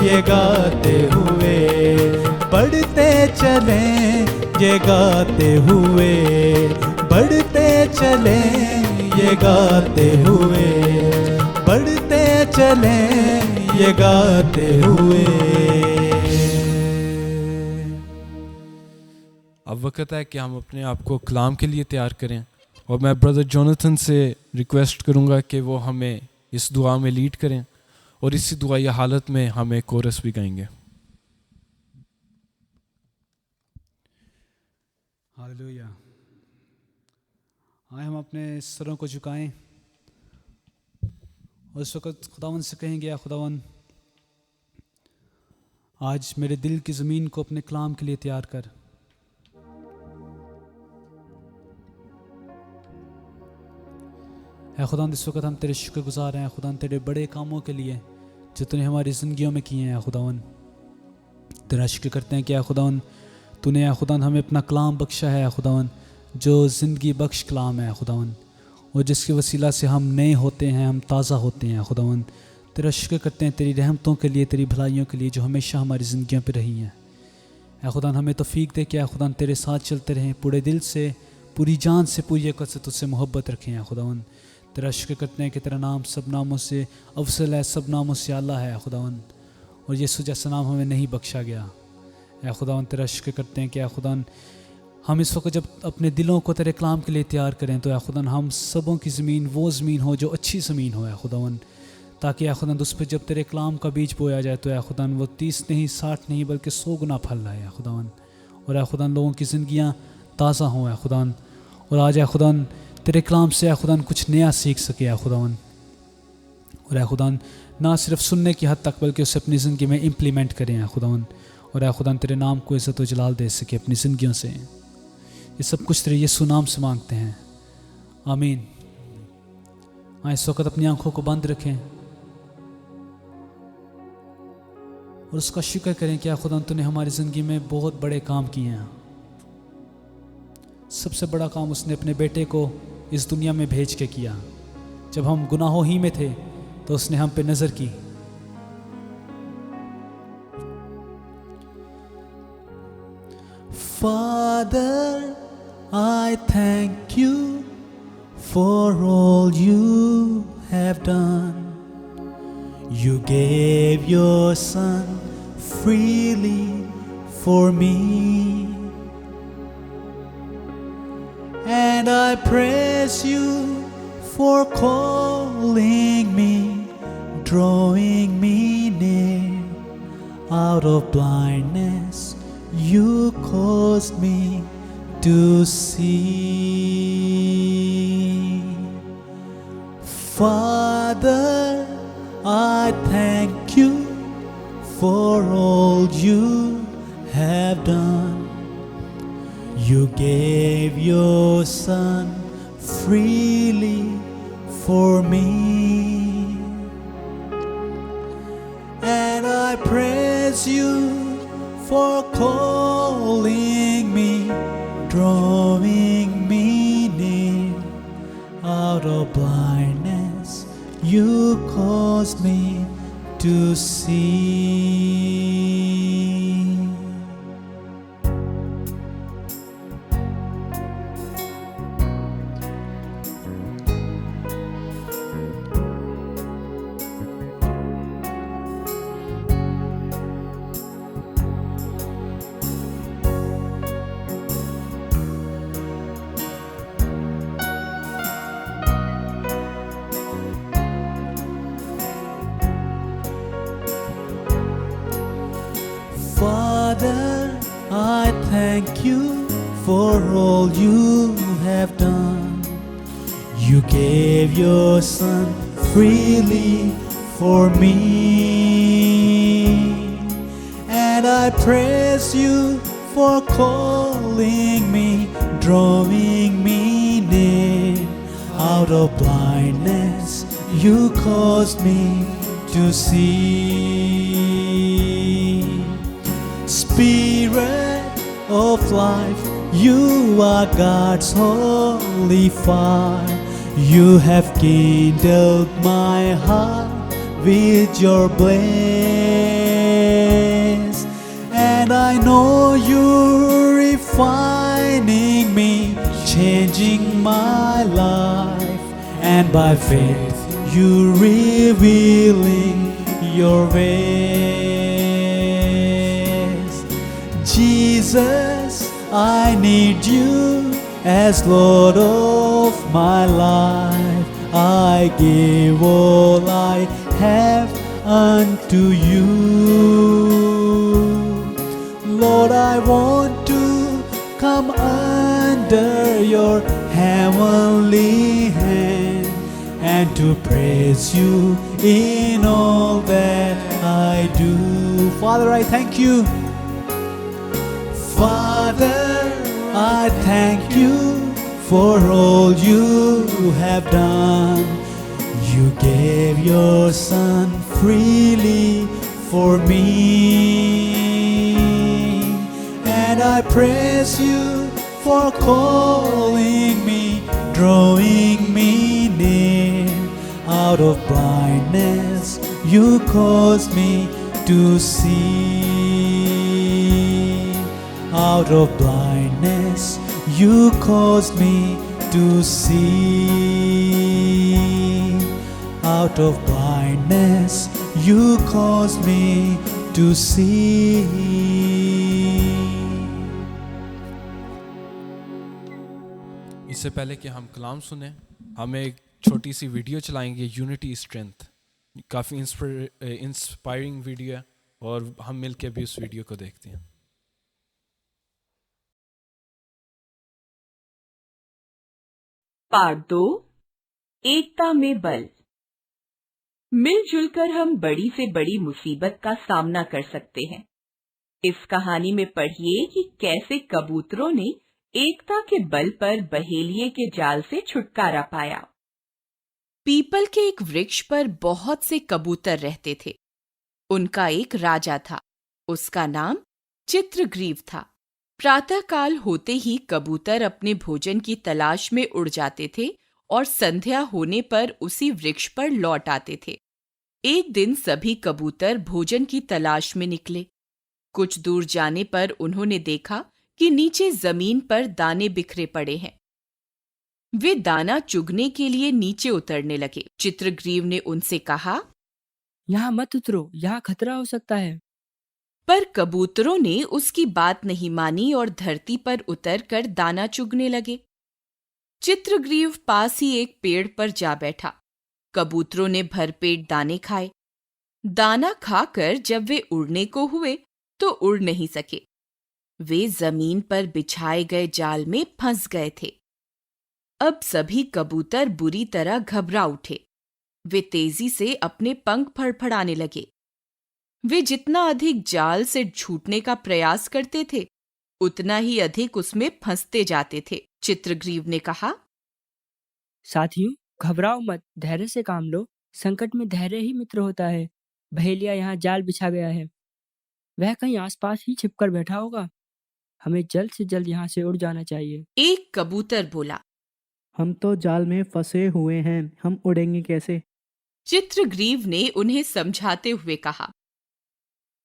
ये गाते हुए, बढ़ते चले ये गाते हुए, बढ़ते चले ये गाते हुए, बढ़ते चले ये गाते हुए। अब वक्त है कि हम अपने आप को कलाम के लिए तैयार करें, और मैं ब्रदर जोनाथन से रिक्वेस्ट करूंगा कि वो हमें इस दुआ में लीड करें, और इसी दुआ या हालत में हमें कोरस भी गाएंगे। हालेलुया। आए हम अपने सरों को झुकाएं और इस वक्त खुदावन से कहेंगे, या खुदावन आज मेरे दिल की ज़मीन को अपने कलाम के लिए तैयार कर। है खुदावन इस वक्त हम तेरे शुक्रगुजार हैं खुदावन तेरे बड़े कामों के लिए जो तूने हमारी ज़िंदगियों में किए हैं। खुदावन तेरा शुक्र करते हैं कि खुदावन तूने खुदावन हमें अपना कलाम बख्शा है खुदावन, जो ज़िंदगी बख्श कलाम है खुदावन, और जिसके वसीला से हम नए होते हैं, हम ताज़ा होते हैं खुदावन। तेरा शुक्र करते हैं तेरी रहमतों के लिए, तेरी भलाइयों के लिए जो हमेशा हमारी ज़िंदगियों पर रही हैं। है खुदावन हमें तौफीक दे कि खुदावन तेरे साथ चलते रहें, पूरे दिल से, पूरी जान से, पूरी अकल से तुझसे मोहब्बत रखें। है खुदावन तेरा शुक्र करते हैं कि तेरा नाम सब नामों से अफजल है, सब नामों से आला है खुदावन, और यीशु जैसा नाम हमें नहीं बख्शा गया। ऐ खुदावन तेरा शुक्र करते हैं कि खुदावन हम इस वक्त जब अपने दिलों को तेरे कलाम के लिए तैयार करें तो खुदावन हम सबों की ज़मीन वो ज़मीन हो जो अच्छी ज़मीन हो खुदावन, ताकि खुदावन उस पर जब तेरे कलाम का बीज बोया जाए तो खुदावन वो 30 नहीं 60 नहीं बल्कि 100 गुना फल लाए खुदावन, और खुदावन लोगों की ज़िंदगियाँ ताज़ा हों खुदावन, और आज खुदावन तेरे कलाम से खुदावन कुछ नया सीख सके खुदावन, और खुदावन ना सिर्फ सुनने की हद तक बल्कि उसे अपनी ज़िंदगी में इम्प्लीमेंट करें खुदावन, और खुदावन तेरे नाम को इज़्ज़त व जलाल दे सके अपनी ज़िंदगियों से। ये सब कुछ तेरे यीशु नाम से मांगते हैं, आमीन। हाँ, इस वक्त अपनी आंखों को बंद रखें और उसका शुक्र करें कि खुदावन तूने हमारी ज़िंदगी में बहुत बड़े काम किए हैं। सबसे बड़ा काम उसने अपने बेटे को इस दुनिया में भेज के किया। जब हम गुनाहों ही में थे तो उसने हम पे नज़र की। Father, I thank you for all you have done. You gave your Son freely for me, and I praise you for calling me, drawing me near. Out of blindness you caused me to see. Father, I thank you for all you have done. You gave your Son freely for me, and I praise you for calling me, drawing me near. Out of blindness you caused me to see. Father, I thank you for all you have done. You gave your Son freely for me, and I praise you for calling me, drawing me near. Out of blindness you caused me to see. Spirit of life, you are God's holy fire. You have kindled my heart with your blaze, and I know you're refining me, changing my life, and by faith you're revealing your ways. Jesus, I need you as Lord of my life. I give all I have unto you. Lord, I want to come under your heavenly hand and to praise you in all that I do. Father, I thank you. Father, I thank you for all you have done. You gave your Son freely for me, and I praise you for calling me, drawing me near. Out of blindness you caused me to see. Out of blindness you caused me to see. Out of blindness you caused me to see. इससे पहले कि हम कलाम सुने, हम एक छोटी सी video चलाएंगे, unity strength. काफ़ी इंस्पायरिंग वीडियो है और हम मिलके भी उस वीडियो को देखते हैं। पार्ट 2, एकता में बल। मिलजुल कर हम बड़ी से बड़ी मुसीबत का सामना कर सकते हैं। इस कहानी में पढ़िए कि कैसे कबूतरों ने एकता के बल पर बहेलिये के जाल से छुटकारा पाया। पीपल के एक वृक्ष पर बहुत से कबूतर रहते थे। उनका एक राजा था, उसका नाम चित्रग्रीव था। प्रातःकाल होते ही कबूतर अपने भोजन की तलाश में उड़ जाते थे और संध्या होने पर उसी वृक्ष पर लौट आते थे। एक दिन सभी कबूतर भोजन की तलाश में निकले। कुछ दूर जाने पर उन्होंने देखा कि नीचे जमीन पर दाने बिखरे पड़े हैं। वे दाना चुगने के लिए नीचे उतरने लगे। चित्रग्रीव ने उनसे कहा, यहाँ मत उतरो, यहाँ खतरा हो सकता है। पर कबूतरों ने उसकी बात नहीं मानी और धरती पर उतरकर दाना चुगने लगे। चित्रग्रीव पास ही एक पेड़ पर जा बैठा। कबूतरों ने भरपेट दाने खाए। दाना खाकर जब वे उड़ने को हुए तो उड़ नहीं सके। वे जमीन पर बिछाए गए जाल में फंस गए थे। अब सभी कबूतर बुरी तरह घबरा उठे। वे तेजी से अपने पंख फड़फड़ाने लगे। वे जितना अधिक जाल से छूटने का प्रयास करते थे, उतना ही अधिक उसमें फंसते जाते थे। चित्रग्रीव ने कहा, साथियों, घबराओ मत, धैर्य से काम लो। संकट में धैर्य ही मित्र होता है। बहेलिया यहाँ जाल बिछा गया है। वह कहीं आसपास ही छिपकर बैठा होगा। हमें जल्द से जल्द यहाँ से उड़ जाना चाहिए। एक कबूतर बोला। हम तो जाल में फंसे हुए हैं, हम उड़ेंगे कैसे? चित्रग्रीव ने उन्हें समझाते हुए कहा।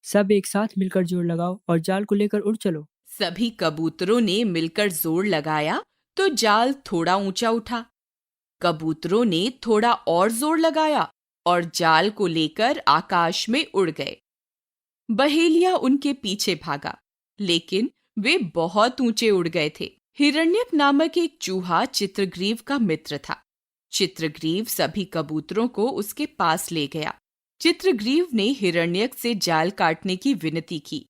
सब एक साथ मिलकर जोर लगाओ और जाल को लेकर उड़ चलो। सभी कबूतरों ने मिलकर जोर लगाया तो जाल थोड़ा ऊंचा उठा। कबूतरों ने थोड़ा और जोर लगाया और जाल को लेकर आकाश में उड़ गए। बहेलिया उनके पीछे भागा, लेकिन वे बहुत ऊंचे उड़ गए थे। हिरण्यक नामक एक चूहा चित्रग्रीव का मित्र था। चित्रग्रीव सभी कबूतरों को उसके पास ले गया। चित्रग्रीव ने हिरण्यक से जाल काटने की विनती की।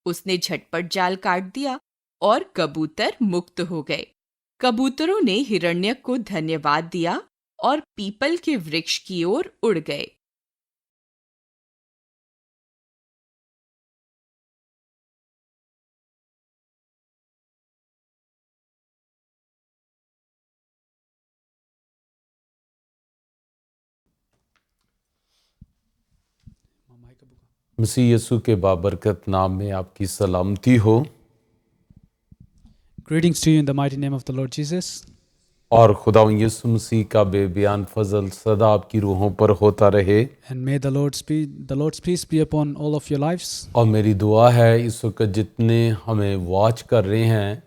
उसने झटपट जाल काट दिया और कबूतर मुक्त हो गए। कबूतरों ने हिरण्यक को धन्यवाद दिया और पीपल के वृक्ष की ओर उड़ गए। मसीह यीशु के बाबरकत नाम में आपकी सलामती हो। Greetings to you in the mighty name of the Lord Jesus. और खुदावंद यीशु मसीह का बेबयान फजल सदा आपकी रूहों पर होता रहे। And may the Lord's peace be upon all of your lives. और मेरी दुआ है इस वक्त जितने हमें वॉच कर रहे हैं,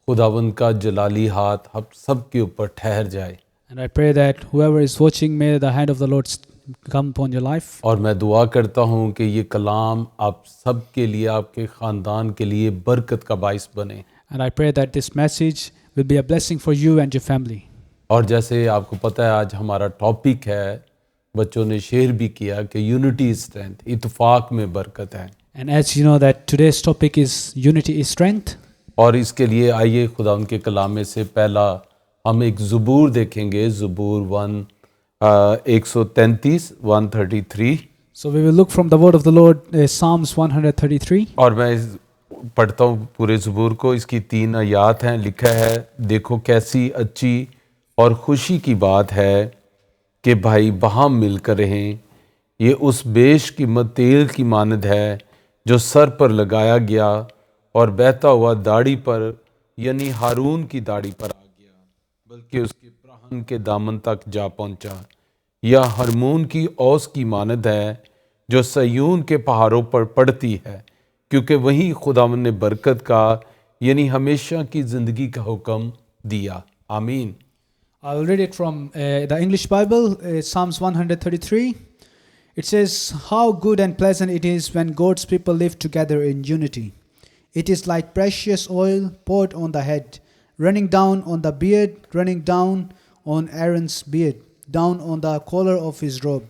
खुदावंद का जलाली हाथ हम सब के ऊपर ठहर जाए। And I pray that whoever is watching, may the hand of the Lord come upon your life. और मैं दुआ करता हूँ कि ये कलाम आप सब के लिए, आपके ख़ानदान के लिए बरकत का बाइस बने। And I pray that this message will be a blessing for you and your family. और जैसे आपको पता है आज हमारा टॉपिक है, बच्चों ने शेयर भी किया कि यूनिटी इज स्ट्रेंथ, इत्तेफाक में बरकत है। And as you know that today's topic is unity is strength. और इसके लिए आइए खुदा उनके कलाम में से पहला हम एक ज़बूर देखेंगे। ज़बूर 133 133। So we will look from the word of the Lord, Psalms 133. और मैं पढ़ता हूँ पूरे ज़बूर को। इसकी 3 आयात हैं। लिखा है, देखो कैसी अच्छी और खुशी की बात है कि भाई बाहम मिलकर रहें। ये उस बेश कीमत तेल की मानद है जो सर पर लगाया गया और बहता हुआ दाढ़ी पर, यानी हारून की दाढ़ी पर आ गया, बल्कि उसके प्राण के दामन तक जा पहुंचा। या हरमोन की औस की मानद है जो सयून के पहाड़ों पर पड़ती है, क्योंकि वहीं खुदावंद ने बरकत का, यानी हमेशा की ज़िंदगी का हुक्म दिया। आमीन। I will read it from the English Bible, Psalms 133. It says, "How good and pleasant it is when God's people live together in unity. It is like precious oil poured on the head, running down on the beard, running down on Aaron's beard, down on the collar of his robe.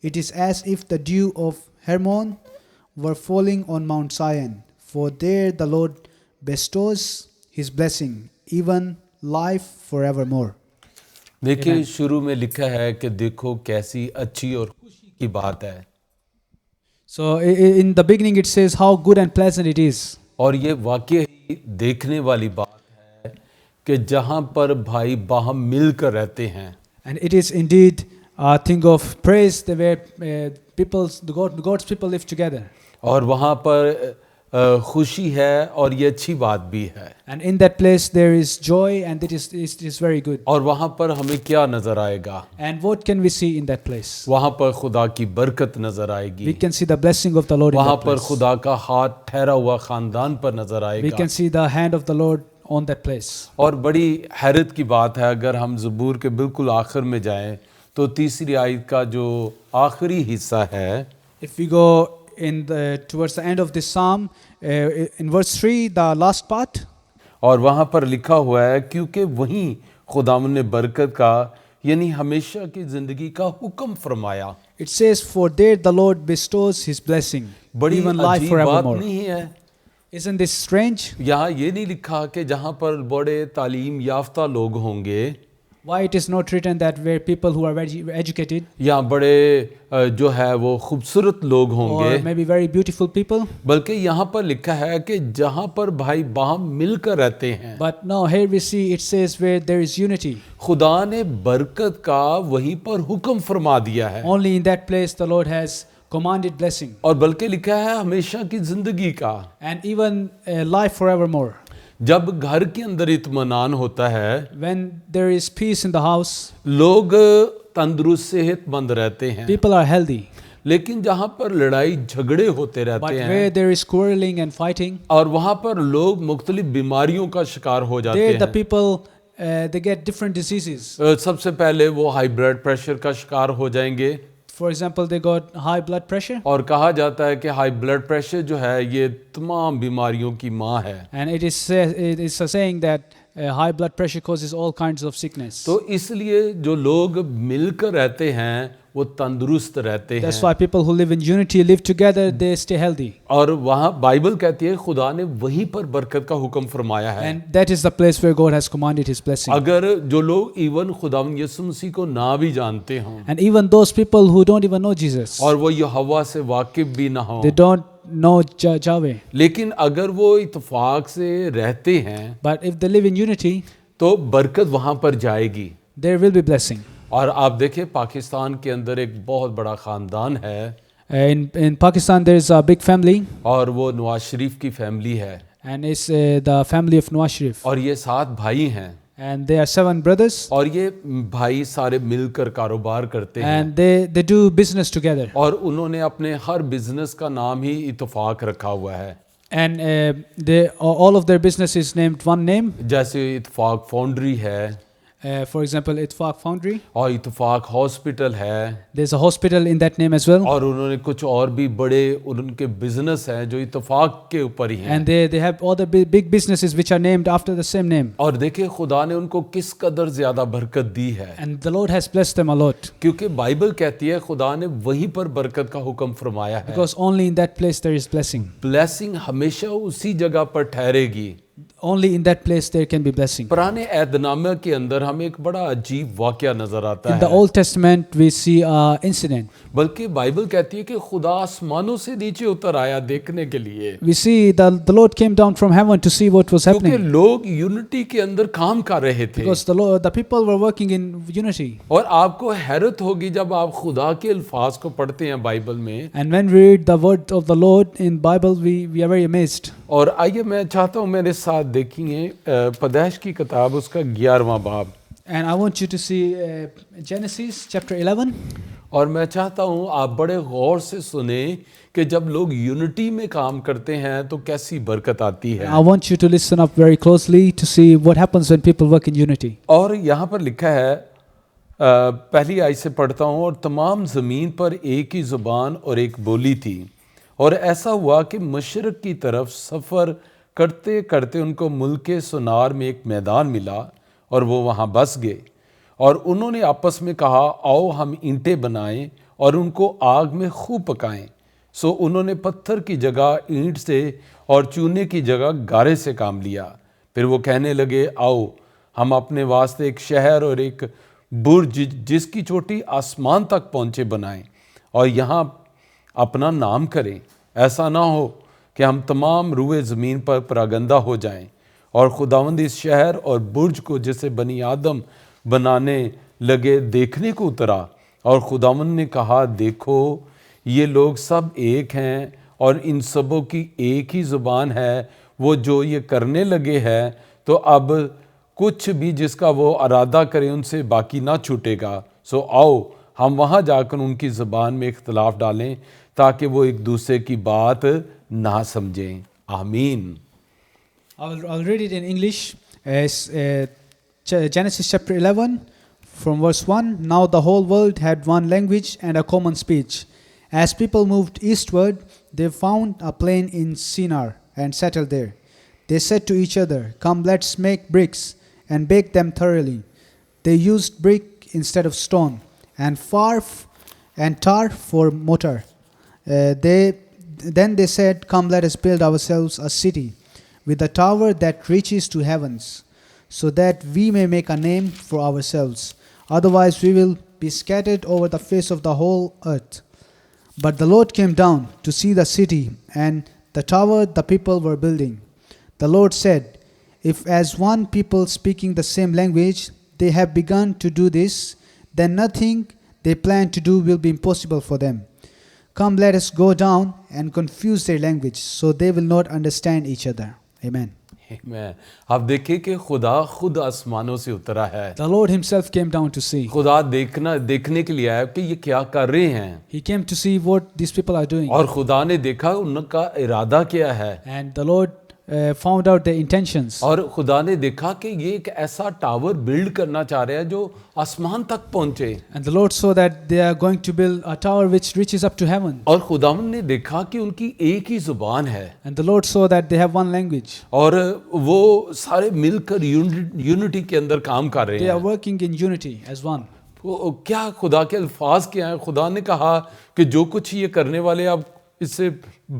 It is as if the dew of Hermon were falling on Mount Zion, for there the Lord bestows his blessing, even life forevermore." देखिए शुरू में लिखा है कि देखो कैसी अच्छी और खुशी की बात है। So in the beginning it says how good and pleasant it is. और ये वाकई ही देखने वाली बात है कि जहाँ पर भाई बाहम मिलकर रहते हैं। And it is indeed a thing of praise where God's people live together. और वहाँ पर खुशी है और ये अच्छी बात भी है। And in that place there is joy, and it is very good. और वहाँ पर हमें क्या नजर आएगा? And what can we see in that place? वहाँ पर खुदा की बरकत नजर आएगी। We can see the blessing of the Lord in वहाँ that पर place. खुदा का हाथ ठहरा हुआ खानदान पर नजर We आएगा। can see the hand of the Lord on that place. और बड़ी हैरत की बात है, अगर हम ज़बूर के बिल्कुल आखिर में जाएं तो तीसरी आयत का जो आखिरी हिस्सा है, If we go towards the end of this psalm, in verse 3, the last part, और वहाँ पर लिखा हुआ है क्योंकि वहीं खुदावंद ने बरकत का यानी हमेशा की ज़िंदगी का हुक्म फरमाया। it says, "For there the Lord bestows His blessing, बड़ी even life अजीब बात forevermore." नहीं है? Isn't this strange? यहाँ ये नहीं लिखा कि जहाँ पर बड़े तालीम याफ्ता लोग होंगे Why it is not written that where people who are very educated या बड़े जो है वो खूबसूरत लोग or होंगे, maybe very beautiful people, बल्कि यहाँ पर लिखा है कि जहाँ पर भाई बाहम मिलकर रहते हैं। but no, here we see it says where there is unity. खुदा ने बरकत का वहीं पर हुक्म फरमा दिया है, Only in that place the Lord has commanded blessing, और बल्कि लिखा है हमेशा की जिंदगी का। and even life forevermore. जब घर के अंदर इत्मीनान होता है, When there is peace in the house, लोग तंदुरुस्त सेहतमंद रहते हैं, people are healthy. लेकिन जहाँ पर लड़ाई झगड़े होते But रहते where हैं there is quarreling and fighting, और वहाँ पर लोग मुख्तलिफ बीमारियों का शिकार हो जाते there the हैं। people they get different diseases. सबसे पहले वो हाई ब्लड प्रेशर का शिकार हो जाएंगे, For example, they got high blood pressure, और कहा जाता है कि हाई ब्लड प्रेशर जो है ये तमाम बीमारियों की माँ है। and it is a saying that high blood pressure causes all kinds of sickness. तो इसलिए जो लोग मिलकर रहते हैं वो तंदुरुस्त रहते That's हैं, why people who live in unity live together, they stay healthy. और वहाँ बाइबल कहती है खुदा ने वहीं पर बरकत का हुक्म फरमाया है। And that is the place where God has commanded His blessing. अगर जो लोग इवन खुदावंद यीशु मसीह को ना भी जानते हों And even those people who don't even know Jesus, और वो यहोवा से वाकिफ भी ना हों, they don't know Yahweh. लेकिन अगर वो इत्तेफाक से रहते हैं But if they live in unity, तो बरकत वहाँ पर जाएगी। there will be blessing. और आप देखें पाकिस्तान के अंदर एक बहुत बड़ा ख़ानदान है, In Pakistan, there is a big family, और वो नवाज शरीफ की फैमिली है, and it's the family of Nawaz Sharif. और ये 7 भाई हैं, And they are 7 brothers, और ये भाई सारे मिलकर कारोबार करते हैं, and they do business together. और उन्होंने अपने हर बिजनेस का नाम ही इत्तेफाक रखा हुआ है। And all of their business is named one name. जैसे इत्तेफाक फाउंड्री है, For example, Itfaq Foundry. और इत्तेफाक हॉस्पिटल है, There's a hospital in that name as well. और उन्होंने कुछ और भी बड़े उनके बिजनेस हैं जो इत्तेफाक के ऊपर ही हैं। And they have other big businesses which are named after the same name. और देखिए खुदा ने उनको किस कदर ज्यादा बरकत दी है, And the Lord has blessed them a lot. क्योंकि बाइबल कहती है खुदा ने वहीं पर बरकत का हुक्म फरमाया है। Because only in that place there is blessing. Blessing हमेशा उसी जगह पर ठहरेगी। Only in that place there can be blessing. पुराने ऐदनामे के अंदर हमें एक बड़ा अजीब वाकया नजर आता In the है, Old Testament we see an incident. बल्कि बाइबल कहती है कि खुदा आसमानों से नीचे उतर आया देखने के लिए, We see the Lord came down from heaven to see what was क्योंकि happening. लोग यूनिटी के अंदर काम कर रहे थे। Because the people were working in unity. और आपको हैरत होगी जब आप खुदा के अल्फाज को पढ़ते हैं बाइबल में, And when we read the word of the Lord in Bible, we are very amazed. और आइए मैं चाहता हूँ मेरे साथ देखिए पैदाइश की किताब उसका 11वां बाब, And I want you to see Genesis chapter 11. और मैं चाहता हूँ आप बड़े गौर से सुने कि जब लोग यूनिटी में काम करते हैं तो कैसी बरकत आती है। I want you to listen up very closely to see what happens when people work in unity. और यहाँ पर लिखा है, पहली आयत से पढ़ता हूँ, और तमाम ज़मीन पर एक ही ज़ुबान और एक बोली थी, और ऐसा हुआ कि मशरक़ की तरफ सफ़र करते करते उनको मुल्के सुनार में एक मैदान मिला और वो वहाँ बस गए, और उन्होंने आपस में कहा आओ हम ईंटें बनाएं और उनको आग में खूब पकाएं। सो उन्होंने पत्थर की जगह ईंट से और चूने की जगह गारे से काम लिया। फिर वो कहने लगे आओ हम अपने वास्ते एक शहर और एक बुर्ज जिसकी चोटी आसमान तक पहुँचे बनाएं और यहाँ अपना नाम करें। ऐसा ना हो कि हम तमाम रूए ज़मीन पर परागंदा हो जाएं। और खुदावंद इस शहर और बुर्ज को जिसे बनी आदम बनाने लगे देखने को उतरा, और खुदावंद ने कहा देखो ये लोग सब एक हैं और इन सबों की एक ही ज़ुबान है। वो जो ये करने लगे हैं तो अब कुछ भी जिसका वो इरादा करे उनसे बाकी ना छूटेगा। सो आओ हम वहाँ जाकर उनकी ज़ुबान में इख्तलाफ डालें ताकि वो एक दूसरे की बात ना समझें। आमीन। I'll read it in English. As Genesis chapter 11, from verse 1. Now the whole world had one language and a common speech. As people moved eastward, they found a plain in Shinar and settled there. They said to each other, "Come, let's make bricks and bake them thoroughly." They used brick instead of stone, and tar for mortar. Then they said, "Come, let us build ourselves a city with a tower that reaches to heavens, so that we may make a name for ourselves. Otherwise we will be scattered over the face of the whole earth." But the Lord came down to see the city and the tower the people were building. The Lord said, "If as one people speaking the same language they have begun to do this, then nothing they plan to do will be impossible for them. Come, let us go down and confuse their language, so they will not understand each other." Amen. Amen. आप देखिए कि खुदा खुद आसमानों से उतरा है। The Lord himself came down to see. खुदा देखने के लिए आया कि ये क्या कर रहे हैं। He came to see what these people are doing. और खुदा ने देखा उनका इरादा क्या है। And the Lord found out their intentions. और खुदा ने देखा कि ये एक ऐसा टावर बिल्ड करना चाह रहे हैं जो आसमान तक पहुंचे। And the Lord saw that they are going to build a tower which reaches up to heaven. और खुदावंद ने देखा कि उनकी एक ही जुबान है। And the Lord saw that they have one language. और वो सारे मिलकर यूनिटी के अंदर काम कर रहे They are हैं। working in unity as one. वो क्या खुदा के अल्फाज क्या हैं? खुदा ने कहा कि जो कुछ ये करने वाले अब इससे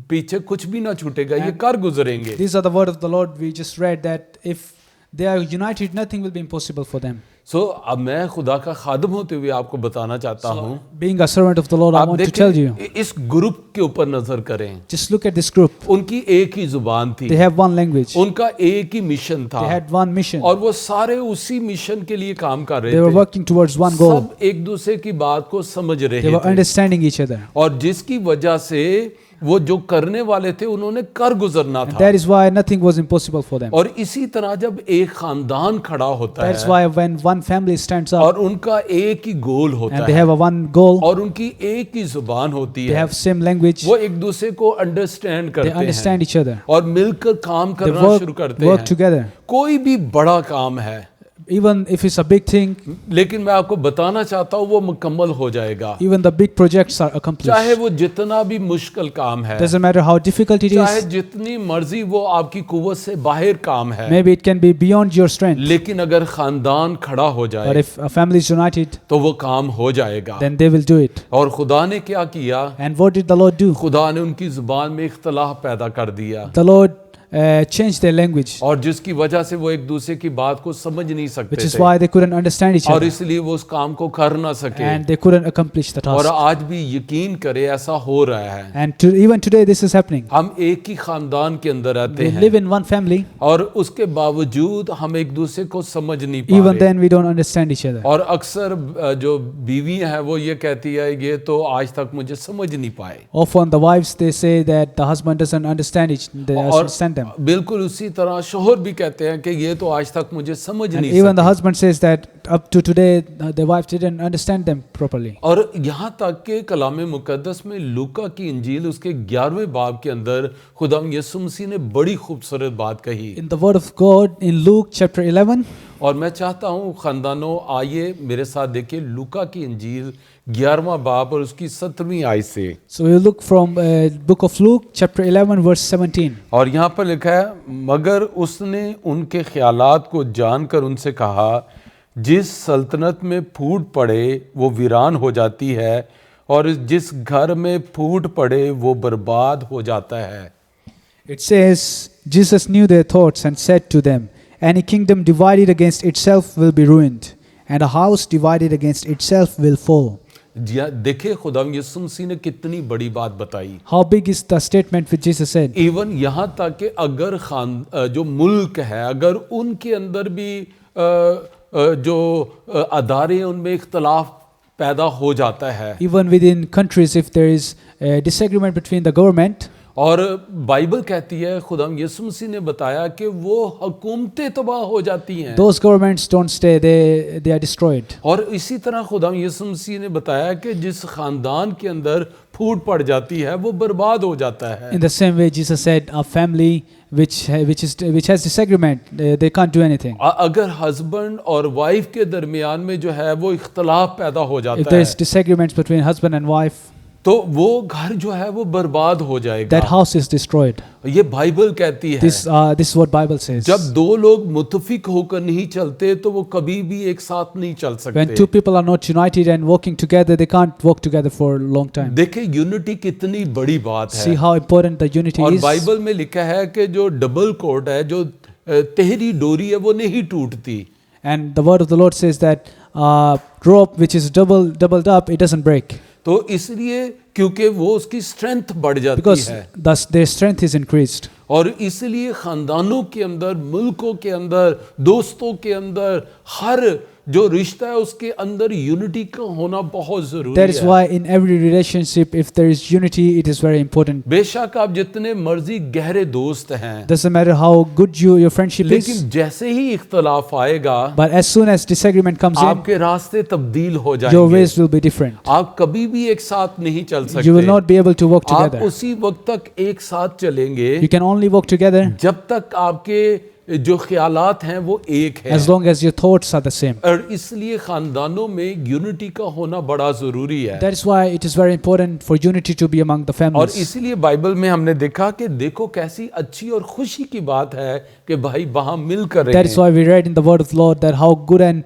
पीछे कुछ भी ना छूटेगा, ये कर गुजरेंगे। These are the word of the Lord. We just read that if they are united, nothing will be impossible for them. सो अब मैं खुदा का खादम होते हुए आपको बताना चाहता हूँ। Being a servant of the Lord, I आप want to tell you. देखें इस ग्रुप के ऊपर नजर करें। Just look at this group. उनकी एक ही जुबान थी। They have one language. उनका एक ही मिशन था। They had one mission. और वो सारे उसी मिशन के लिए काम कर रहे They were थे। working towards one goal. सब एक दूसरे की बात को समझ रहे They were थे। understanding each other. और जिसकी वजह से वो जो करने वाले थे उन्होंने कर गुजरना And था। that is why nothing was impossible for them. और इसी तरह जब एक खानदान खड़ा होता That's है why when one family stands up और उनका एक ही गोल होता and they है have a one goal, और उनकी एक ही जुबान होती they है, have same language, वो एक दूसरे को अंडरस्टैंड they करते हैं understand each other. और मिलकर काम They करना शुरू करते work हैं। together. कोई भी बड़ा काम है, Even if it's a big thing, लेकिन मैं आपको बताना चाहता हूँ वो मुकम्मल हो जाएगा। even the big projects are चाहे accomplished. वो जितना भी मुश्किल काम है, Doesn't matter how difficult it चाहे is. जितनी मर्जी वो आपकी कुव्वत से बाहर काम है, Maybe it can be beyond your strength. लेकिन अगर खानदान खड़ा हो But जाए if a family is united, तो वो काम हो जाएगा। then they will do it. और खुदा ने क्या किया? And what did the Lord do? खुदा ने उनकी जुबान में इख्तलाफ पैदा कर दिया The Lord changed their language, और जिसकी वजह से वो एक दूसरे की बात को समझ नहीं सकते which is थे why they couldn't understand each और other. इसलिए वो उस काम को कर ना सके। And they couldn't accomplish the और task. आज भी यकीन करे ऐसा हो रहा है। And even today this is happening. हम एक ही खानदान के अंदर रहते We हैं live in one family, और उसके बावजूद हम एक दूसरे को समझ नहीं पा even रहे। then we don't understand each other. और अक्सर जो बीवी है वो ये कहती है ये तो आज तक मुझे समझ नहीं पाए। Often the wives, they say that the husband doesn't understand they और understand them. बिल्कुल उसी तरह शोहर भी कहते हैं कि ये तो आज तक मुझे समझ And नहीं even the सके। husband says that up to today the wife didn't understand them properly. और यहाँ तक कि कलाम मुकद्दस में लूका की इंजील उसके 11वें बाब के अंदर खुदा यीशु मसीह ने बड़ी खूबसूरत बात कही। In the word of God in Luke chapter 11, और मैं चाहता हूँ खानदानों आइए मेरे साथ देखिए लूका की इंजील 11वां बाब और उसकी 17वीं आयत से। so we look from book of Luke chapter 11 verse 17. और यहाँ पर लिखा है मगर उसने उनके ख्यालात को जानकर उनसे कहा जिस सल्तनत में फूट पड़े वो वीरान हो जाती है और जिस घर में फूट पड़े वो बर्बाद हो जाता है। It says, Jesus knew their thoughts and said to them, any kingdom divided against itself will be ruined, and a house divided against itself will fall. देखिए खुदा यीशु मसीह ने कितनी बड़ी बात बताई। How big is the statement which Jesus said? Even यहाँ तक कि अगर जो मुल्क है अगर उनके अंदर भी जो अदारे उनमें इख्तलाफ पैदा हो जाता है Even within countries, if there is a disagreement between the government, और बाइबल कहती है, खुदा यीशु मसीह ने बताया कि वो हुकूमतें तबाह हो जाती हैं। Those governments don't stay, they are destroyed. और इसी तरह खुदा यीशु मसीह ने बताया कि जिस खानदान के अंदर फूट पड़ जाती है वो बर्बाद हो जाता है। In the same way, Jesus said, a family which has disagreement, they can't do anything. अगर हस्बैंड और वाइफ के दरमियान में जो है वो इख्तलाफ पैदा हो If जाता there है is disagreements between husband and wife, तो वो घर जो है वो बर्बाद हो जाएगा। that house is destroyed. ये बाइबल कहती है। This is what Bible says. जब दो लोग मुत्तफिक होकर नहीं चलते तो वो कभी भी एक साथ नहीं चल When two सकते। people are not united and working together, they can't work together for a long time. देखिए यूनिटी कितनी बड़ी बात See है। how important the unity और is. बाइबल में लिखा है कि जो डबल कोड है, जो तेहरी डोरी है, वो नहीं टूटती। And the word of the Lord says that rope which is doubled up, it doesn't break. तो इसलिए क्योंकि वो उसकी स्ट्रेंथ बढ़ जाती Because है, thus their strength is increased. और इसलिए खानदानों के अंदर, मुल्कों के अंदर, दोस्तों के अंदर, हर जो रिश्ता है उसके अंदर यूनिटी का होना बहुत जरूरी That is है। why in every relationship, if there is unity, it is very important. बेशक आप जितने मर्जी गहरे दोस्त हैं, Doesn't matter how good your friendship is, लेकिन जैसे ही इख्तलाफ आएगा but as soon as disagreement comes in, आपके रास्ते तब्दील हो your जाएंगे। ways will be different. आप कभी भी एक साथ नहीं चल You will सकते। not be able to work आप together. उसी वक्त तक एक साथ चलेंगे You can only work together जब तक आपके जो ख्यालात हैं वो एक है। as long as your thoughts are the same. और इसलिए खानदानों में यूनिटी का होना बड़ा जरूरी है। That is why it is very important for unity to be among the और families. इसीलिए बाइबल में हमने देखा कि देखो कैसी अच्छी और खुशी की बात है कि भाई वहां मिलकर That is रहें, why we read in the word of the Lord that how good and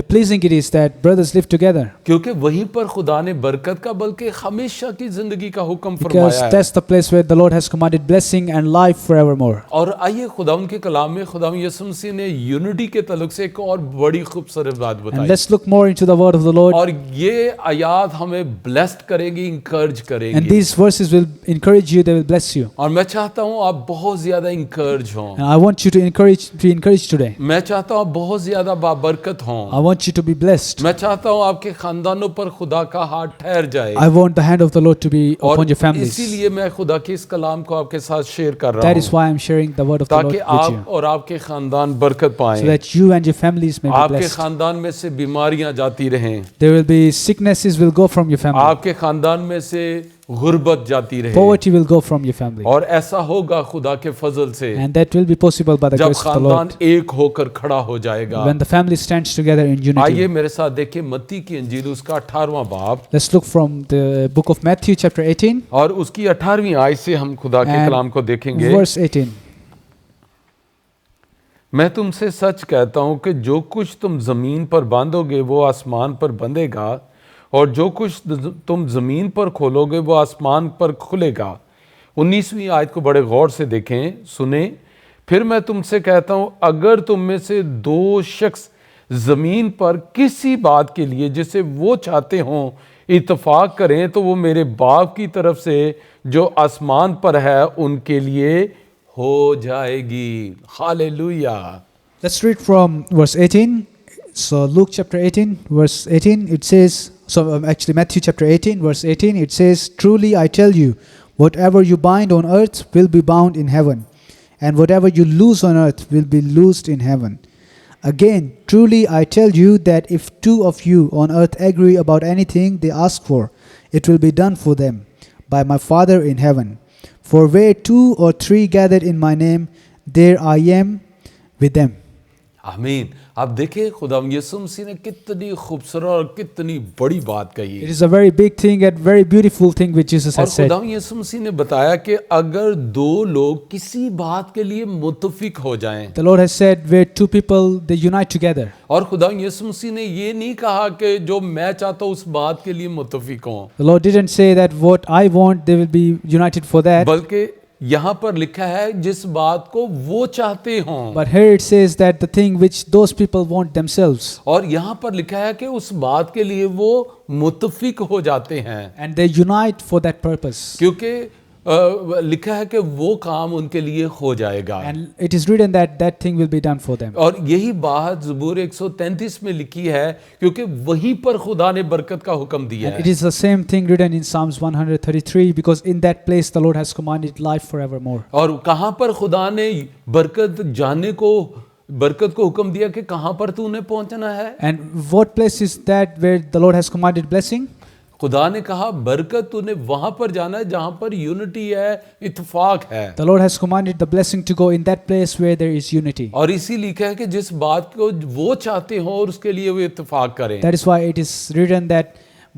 pleasing it is that brothers live together. क्योंकि वहीं पर खुदा ने बरकत का बल्कि हमेशा की जिंदगी का हुक्म Because फरमाया है। that's the place where the Lord has commanded blessing and life forevermore. और आइए खुदा उनके कलाम में खुदा यीशु मसीह ने यूनिटी के ताल्लुक से एक और बड़ी खूबसूरत बात And बताई, let's look more into the word of the Lord. और ये आयात हमें ब्लेस्ड करेंगी, इंकरेज And करेंगी। these verses will encourage you, they will bless you. और मैं चाहता हूँ आप बहुत ज्यादा इंकरेज हों। And I want you to be encouraged today. मैं चाहता हूँ आप बहुत ज्यादा बाबरकत हों। I want you to be blessed. मैं चाहता हूँ आपके खानदानों पर खुदा का हाथ ठहर जाए। I want the hand of the Lord to be और upon your families. इसीलिए मैं खुदा के इस कलाम को आपके साथ शेयर कर रहा That is हूँ, why I'm sharing the word of the Lord ताकि with आप you. और आपके खानदान बरकत So पाएं। that you and your families may be आपके blessed. खानदान में से बीमारियां जाती रहें, There will be sicknesses will go from your family. आपके खानदान में से गुर्बत जाती रहे, Poverty will go from your family. और ऐसा होगा खुदा के फजल से And that will be possible by the जब grace of the खानदान Lord. एक होकर खड़ा हो जाएगा। When the family stands together in आइए unity. मेरे साथ देखिए मत्ती की इंजील उसका 18वां बाब Let's look from the book of Matthew chapter 18 और उसकी 18वीं आयत से हम खुदा के And कलाम को देखेंगे। verse 18. मैं तुमसे सच कहता हूं कि जो कुछ तुम जमीन पर बांधोगे वो आसमान पर बंधेगा, और जो कुछ तुम जमीन पर खोलोगे वो आसमान पर खुलेगा। 19वीं आयत को बड़े गौर से देखें, सुने। फिर मैं तुमसे कहता हूं अगर तुम में से दो शख्स जमीन पर किसी बात के लिए जिसे वो चाहते हों इत्तेफाक करें तो वो मेरे बाप की तरफ से जो आसमान पर है उनके लिए हो जाएगी। Hallelujah. Let's read from verse 18. So Luke chapter 18 verse 18 it says, actually Matthew chapter 18 verse 18 it says, truly I tell you, whatever you bind on earth will be bound in heaven, and whatever you loose on earth will be loosed in heaven. Again, truly I tell you that if two of you on earth agree about anything they ask for, it will be done for them by my Father in heaven. For where two or three gathered in my name, there I am with them. आमीन। आप देखिए खुदा यीशु मसीह ने कितनी खूबसूरत और कितनी बड़ी बात कही It है। is a very big thing and very beautiful thing which Jesus और has said. खुदा यीशु मसीह ने बताया कि अगर दो लोग किसी बात के लिए मुत्तफिक हो जाएं, The Lord has said where two people they unite together. और खुदा यीशु मसीह ने ये नहीं कहा कि जो मैं चाहता हूँ उस बात के लिए मुत्तफिक हों, The Lord didn't say that what I want they will be united for that. बल्कि यहाँ पर लिखा है जिस बात को वो चाहते हों, But here it says that the thing which those people want themselves, और यहाँ पर लिखा है कि उस बात के लिए वो मुत्तफिक हो जाते हैं। and they unite for that purpose. क्योंकि लिखा है कि वो काम उनके लिए हो जाएगा। And it is written that that thing will be done for them. और यही बात ज़बूर 133 में लिखी है, क्योंकि वहीं पर खुदा ने बरकत का हुक्म दिया And it है। is the same thing written in Psalms 133, because in that place the Lord has commanded life forevermore. और कहाँ पर खुदा ने बरकत को हुक्म दिया कि कहाँ पर तूने पहुंचना है? And what place is that where the Lord has commanded blessing? खुदा ने कहा बरकत तूने वहां पर जाना है जहां पर यूनिटी है, इत्तेफाक है। The Lord has commanded the blessing to go in that place where there is unity. और इसी लिखा है कि जिस बात को वो चाहते हो और उसके लिए वो इत्तेफाक करें। That is why it is written that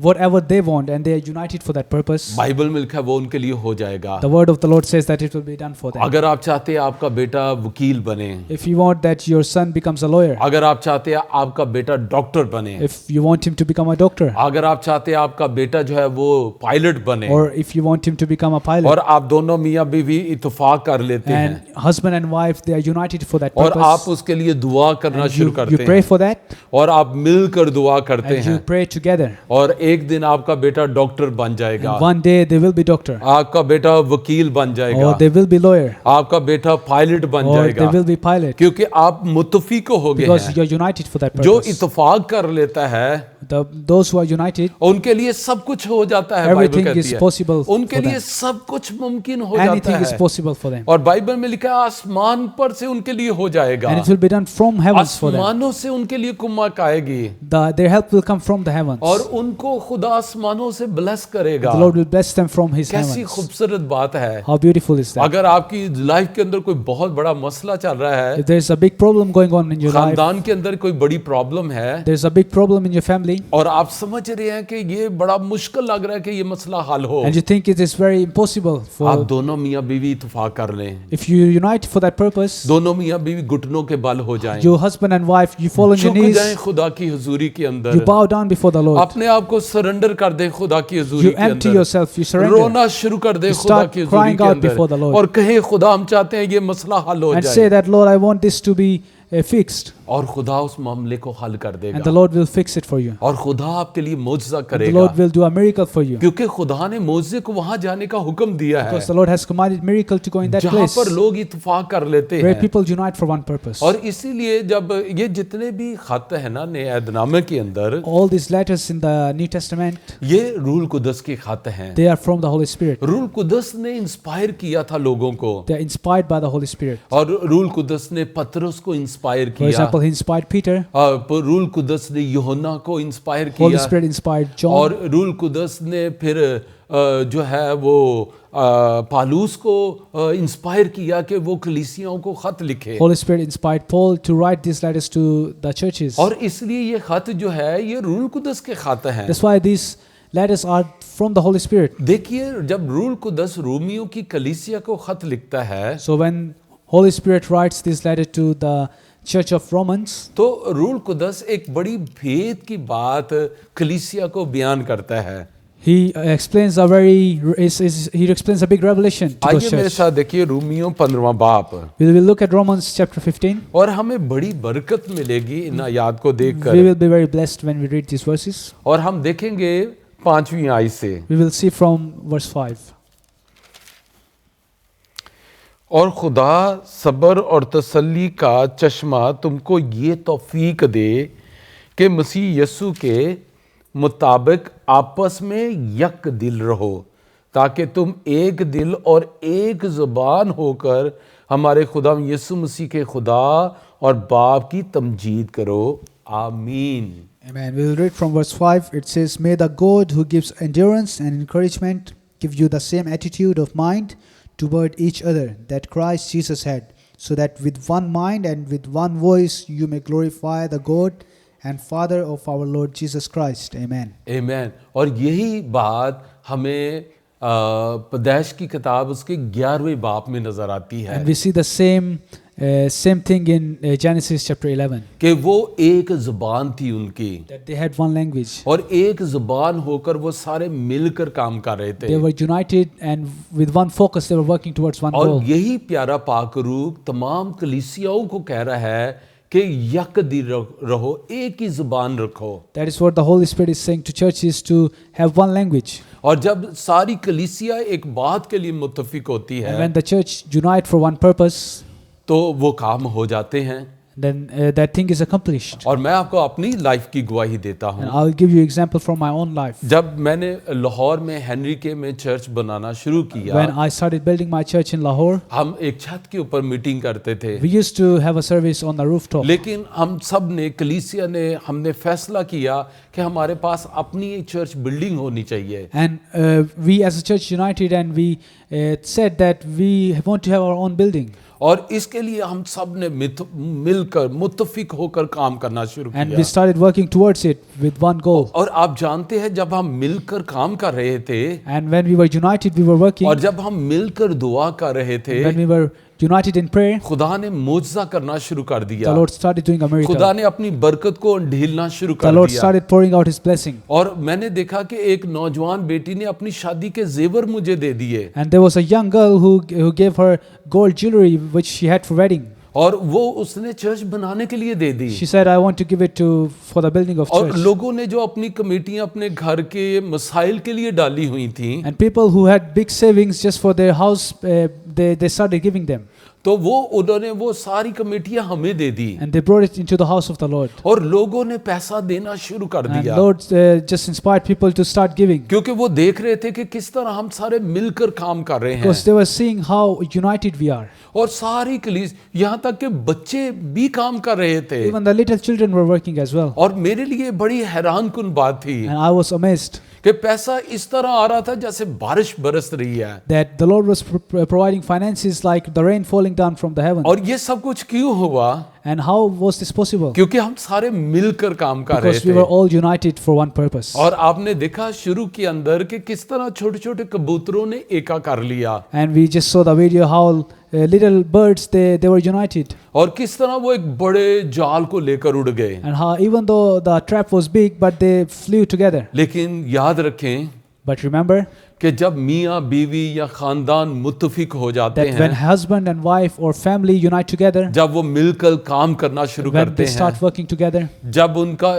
whatever they want and they are united for that purpose. Bible में लिखा है वो उनके लिए हो जाएगा। The word of the Lord says that it will be done for them. अगर आप चाहते हैं आपका बेटा वकील बने, If you want that your son becomes a lawyer, अगर आप चाहते हैं आपका बेटा डॉक्टर बने, if you want him to become a doctor, अगर आप चाहते हैं आपका बेटा जो है वो पायलट बने, or if you want him to become a pilot, और आप दोनों मियाँ बीवी इत्तेफाक कर लेते हैं and husband and wife they are united for that और आप purpose, उसके लिए दुआ करना and शुरू you करते pray हैं for that, और आप मिलकर दुआ करते and you हैं pray together, और एक दिन आपका बेटा डॉक्टर बन जाएगा, and one day they will be doctor, आपका बेटा वकील बन जाएगा, or they will be lawyer, आपका बेटा पायलट बन or they जाएगा, will be pilot, क्योंकि आप मुत्तफिक हो गए because हैं। you are united for that जो purpose. इत्तेफाक कर लेता है Those who are united, उनके लिए सब कुछ हो जाता है। Everything बाइबल is कहती है possible उनके for लिए them. सब कुछ मुमकिन हो जाता anything is है। possible for them, और बाइबल में लिखा है आसमान पर से उनके लिए हो जाएगा, and it will be done from heavens for them. आसमानों से उनके लिए कुमक आएगी Their help will come from the heavens. और उनको खुदा आसमानों से ब्लेस करेगा। The Lord will bless them from His कैसी heavens. खूबसूरत बात है। How beautiful is that? अगर आपकी लाइफ के अंदर कोई बहुत बड़ा मसला चल रहा है, If there is a big problem going on in your life, खानदान के अंदर कोई बड़ी प्रॉब्लम है there is a big problem in your family, और आप समझ रहे हैं कि ये बड़ा मुश्किल लग रहा है कि ये मसला हल हो, and you think it is very impossible आप for, दोनों मियाँ बीवी इत्तेफाक कर लें, if you unite for that purpose, दोनों मियाँ बीवी घुटनों के बल हो जाएं, your husband and wife, you fall on your झुक knees, जाएं खुदा की हुजूरी के you अंदर, bow down before the Lord, अपने आप को सरेंडर कर दें खुदा की हुजूरी you के empty अंदर, yourself, you surrender, रोना शुरू कर दें You खुदा start की हुजूरी crying के out before the अंदर Lord. और कहें खुदा हम चाहते हैं ये मसला हल हो and say जाए, that, Lord, I want this to be fixed, और खुदा उस मामले को हल कर and the देगा Lord will fix it for you. और खुदा आपके लिए मौजज़ा And the करेगा, Lord will do a miracle for you, क्योंकि खुदा ने मौजज़े को वहां जाने का हुक्म दिया है because the Lord has commanded miracle to go in that जहां place पर लोग इत्तेफाक कर लेते where हैं। people unite for one purpose. और इसीलिए जब ये जितने भी खत है ना नए अहदनामे के अंदर, All these letters in the New Testament, ये रूल कुदस के खत हैं। they are from the Holy Spirit. रूल कुदस ने इंस्पायर किया था लोगों को, They are inspired by the Holy Spirit. और रूल कुदस ने पतरस को इंस्पायर For किया, example, He inspired Peter. रूल कुदस ने यूहन्ना को इंस्पायर Holy किया, Spirit inspired John. और रूल कुदस ने फिर जो है वो पालूस को इंस्पायर किया कि वो कलीसियाओं को खत लिखे, Holy Spirit inspired Paul to write these letters to the churches. और इसलिए ये खत जो है ये रूल कुदस के खत हैं। That's why these letters are from the Holy Spirit. देखिए जब रूल कुदस रोमियो की कलीसिया को खत लिखता है, So when Holy Spirit writes this letter to the Church of Romans, तो रूल कुदस एक बड़ी भेद की बात कलीसिया को बयान करता है। he explains he explains a big revelation to the आइए मेरे church. साथ देखिए रोमियो 15वां बाब, We will look at Romans chapter 15. और हमें बड़ी बरकत मिलेगी इन आयात को We देखकर, will be very blessed when we read these verses. और हम देखेंगे 5वीं आयत से, We will see from verse 5. और खुदा सब्र और तसल्ली का चश्मा तुमको ये तौफीक दे कि मसीह यस्सु के मुताबिक आपस में यक दिल रहो, ताकि तुम एक दिल और एक ज़ुबान होकर हमारे खुदा यीशु मसीह के खुदा और बाप की तमजीद करो। आमीन। Amen. We will read from verse 5. It says, May the God who gives endurance and encouragement give you the same attitude of mind toward each other that Christ Jesus had, so that with one mind and with one voice you may glorify the God and Father of our Lord Jesus Christ. Amen. आमीन। और यही बात हमें पैदाइश की किताब उसके 11वें बाप में नजर आती है And we see the same thing in Genesis chapter 11, कि वो एक जुबान थी उनकी, that they had one language. और एक जुबान होकर वो सारे मिलकर काम कर रहे They थे, were united and with one focus they were working towards one और goal. यही प्यारा पाक रूह तमाम कलीसियाओं को कह रहा है कि यक दिल रहो, एक ही जुबान रखो। That is what the Holy Spirit is saying to churches, to have one language. और जब सारी कलीसिया एक बात के लिए मुत्तफिक होती And है when the church unite for one purpose, तो वो काम हो जाते हैं। then that thing is accomplished. और मैं आपको अपनी लाइफ की गवाही देता And हूँ। I'll give you example from my own life. जब मैंने लाहौर में हेनरी के में चर्च बनाना शुरू When किया, I started building my church in Lahore, हम एक छत के ऊपर मीटिंग करते थे, we used to have a service on the rooftop. लेकिन हम सब ने कलीसिया ने हमने फैसला किया कि हमारे पास अपनी एक चर्च बिल्डिंग होनी चाहिए। And we as a church united and we said that we want to have our own building. और इसके लिए हम सब ने मिलकर मुत्तफिक होकर काम करना शुरू And we किया। started working towards it with one goal. और आप जानते हैं जब हम मिलकर काम कर रहे थे And when we were united, we were working. और जब हम मिलकर दुआ कर रहे थे, When we were united in prayer, खुदा ने मुआजा करना शुरू कर the दिया। Lord started doing a miracle. खुदा ने अपनी बरकत को ढीलना शुरू The कर Lord दिया। started pouring out His blessing. और मैंने देखा कि एक नौजवान बेटी ने अपनी शादी के जेवर मुझे दे दिए, And there was a young girl who gave her gold jewelry which she had for wedding. और वो उसने चर्च बनाने के लिए दे दी। She said, I want to give it for the building of और church. लोगों ने जो अपनी कमेटियां अपने घर के मसाइल के लिए डाली हुई थी, And people who had big savings just for their house, they started giving them. तो उन्होंने वो सारी कमेटियां हमें दे दी And they brought it into the house of the Lord. और लोगों ने पैसा देना शुरू कर And दिया, Lord just inspired people to start giving. क्योंकि वो देख रहे थे कि किस तरह हम सारे मिलकर काम कर रहे हैं। Because they were seeing how united we are. और सारी कलीस यहाँ तक कि बच्चे भी काम कर रहे थे। Even the little children were working as well. और मेरे लिए बड़ी हैरान कुन बात थी And I was amazed कि पैसा इस तरह आ रहा था जैसे बारिश बरस रही है। that the Lord was providing finances like the rain falling down from the heaven. और ये सब कुछ क्यों हुआ? And how was this possible? क्योंकि हम सारे मिलकर काम कर रहे Because we थे। were all united for one purpose. और आपने देखा शुरू के अंदर कि किस तरह छोटे छोटे कबूतरों ने एका कर लिया, And we just saw the video how little birds they were united. और किस तरह वो एक बड़े जाल को लेकर उड़ गए। And how even though the trap was big, but they flew together. लेकिन याद रखें But remember कि जब मियाँ बीवी या खानदान मुत्तफिक हो जाते that when हैं, husband and wife or family unite together, जब वो मिलकर काम करना शुरू when करते they start हैं, working together, जब उनका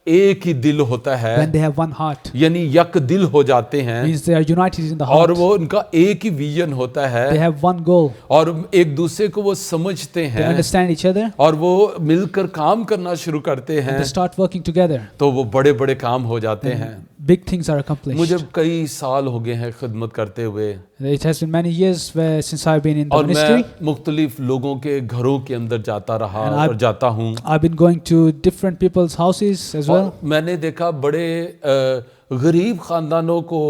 एक ही दिल होता है, when they have one heart, यानी यक दिल हो जाते हैं, means they are united in the और heart. वो उनका एक ही विजन होता They है, have one goal. और एक दूसरे को वो समझते They हैं, understand each other. और वो मिलकर काम करना शुरू करते And हैं, they start working together. तो वो बड़े बड़े काम हो जाते हैं। Big things are accomplished. मुझे कई साल हो गए हैं खिदमत करते हुए, It has been many years since I've been in the और ministry. मैं मुख्तलिफ लोगों के घरों के अंदर जाता रहा And और जाता हूँ। I've been going to different people's houses as well. और मैंने देखा बड़े गरीब खानदानों को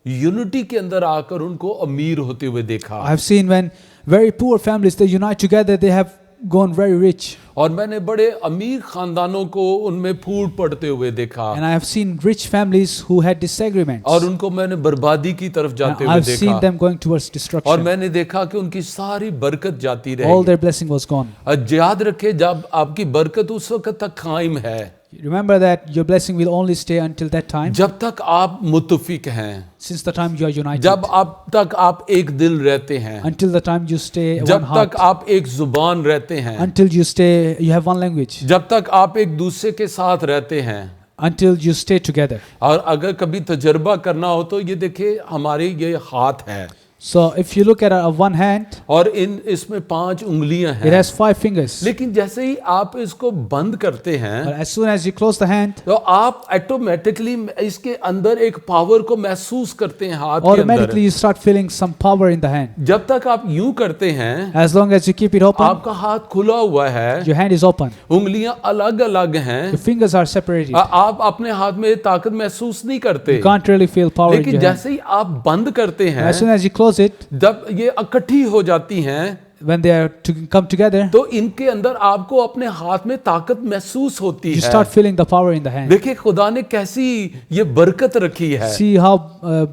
यूनिटी के अंदर आकर उनको अमीर होते हुए देखा, I've seen when very poor families they unite together, they have gone very rich. और मैंने बड़े अमीर खानदानों को उनमें फूट पड़ते हुए देखा, And I have seen rich families who had disagreements. और उनको मैंने बर्बादी की तरफ And जाते हुए I've seen देखा, them going towards और destruction. मैंने देखा कि उनकी सारी बरकत जाती All रही। their blessing was gone. याद रखे जब आपकी बरकत उस वक्त तक कायम है Remember that your blessing will only stay until that time, जब तक आप मुत्तफिक हैं, since the time you are united. जब आप तक आप एक दिल रहते हैं, Until the time you stay one जब heart. तक आप एक जुबान रहते हैं, Until you stay, you have one language. जब तक आप एक दूसरे के साथ रहते हैं। Until you stay together. और अगर कभी तजर्बा करना हो तो ये देखिए हमारे ये हाथ है, So if you look at one hand, और इसमें 5 उंगलियां it हैं, has 5 fingers. लेकिन जैसे ही आप इसको बंद करते हैं But as soon as you close the hand, तो आप ऑटोमेटिकली इसके अंदर एक पावर को महसूस करते हैं हाथ के अंदर। automatically you start feeling some power in the hand. जब तक आप यूं करते हैं, As long as you keep it open, आपका हाथ खुला हुआ है, your hand is open. उंगलियां अलग अलग हैं, Your fingers are separated. आप अपने हाथ में ताकत महसूस नहीं करते, You can't really feel power in लेकिन your hand. जैसे ही आप बंद करते हैं, As soon as you close it, जब ये इकट्ठी हो जाती हैं, when they are to come together, तो इनके अंदर आपको अपने हाथ में ताकत महसूस होती you है। start feeling the power in the hand. देखिए खुदा ने कैसी ये बरकत रखी है See how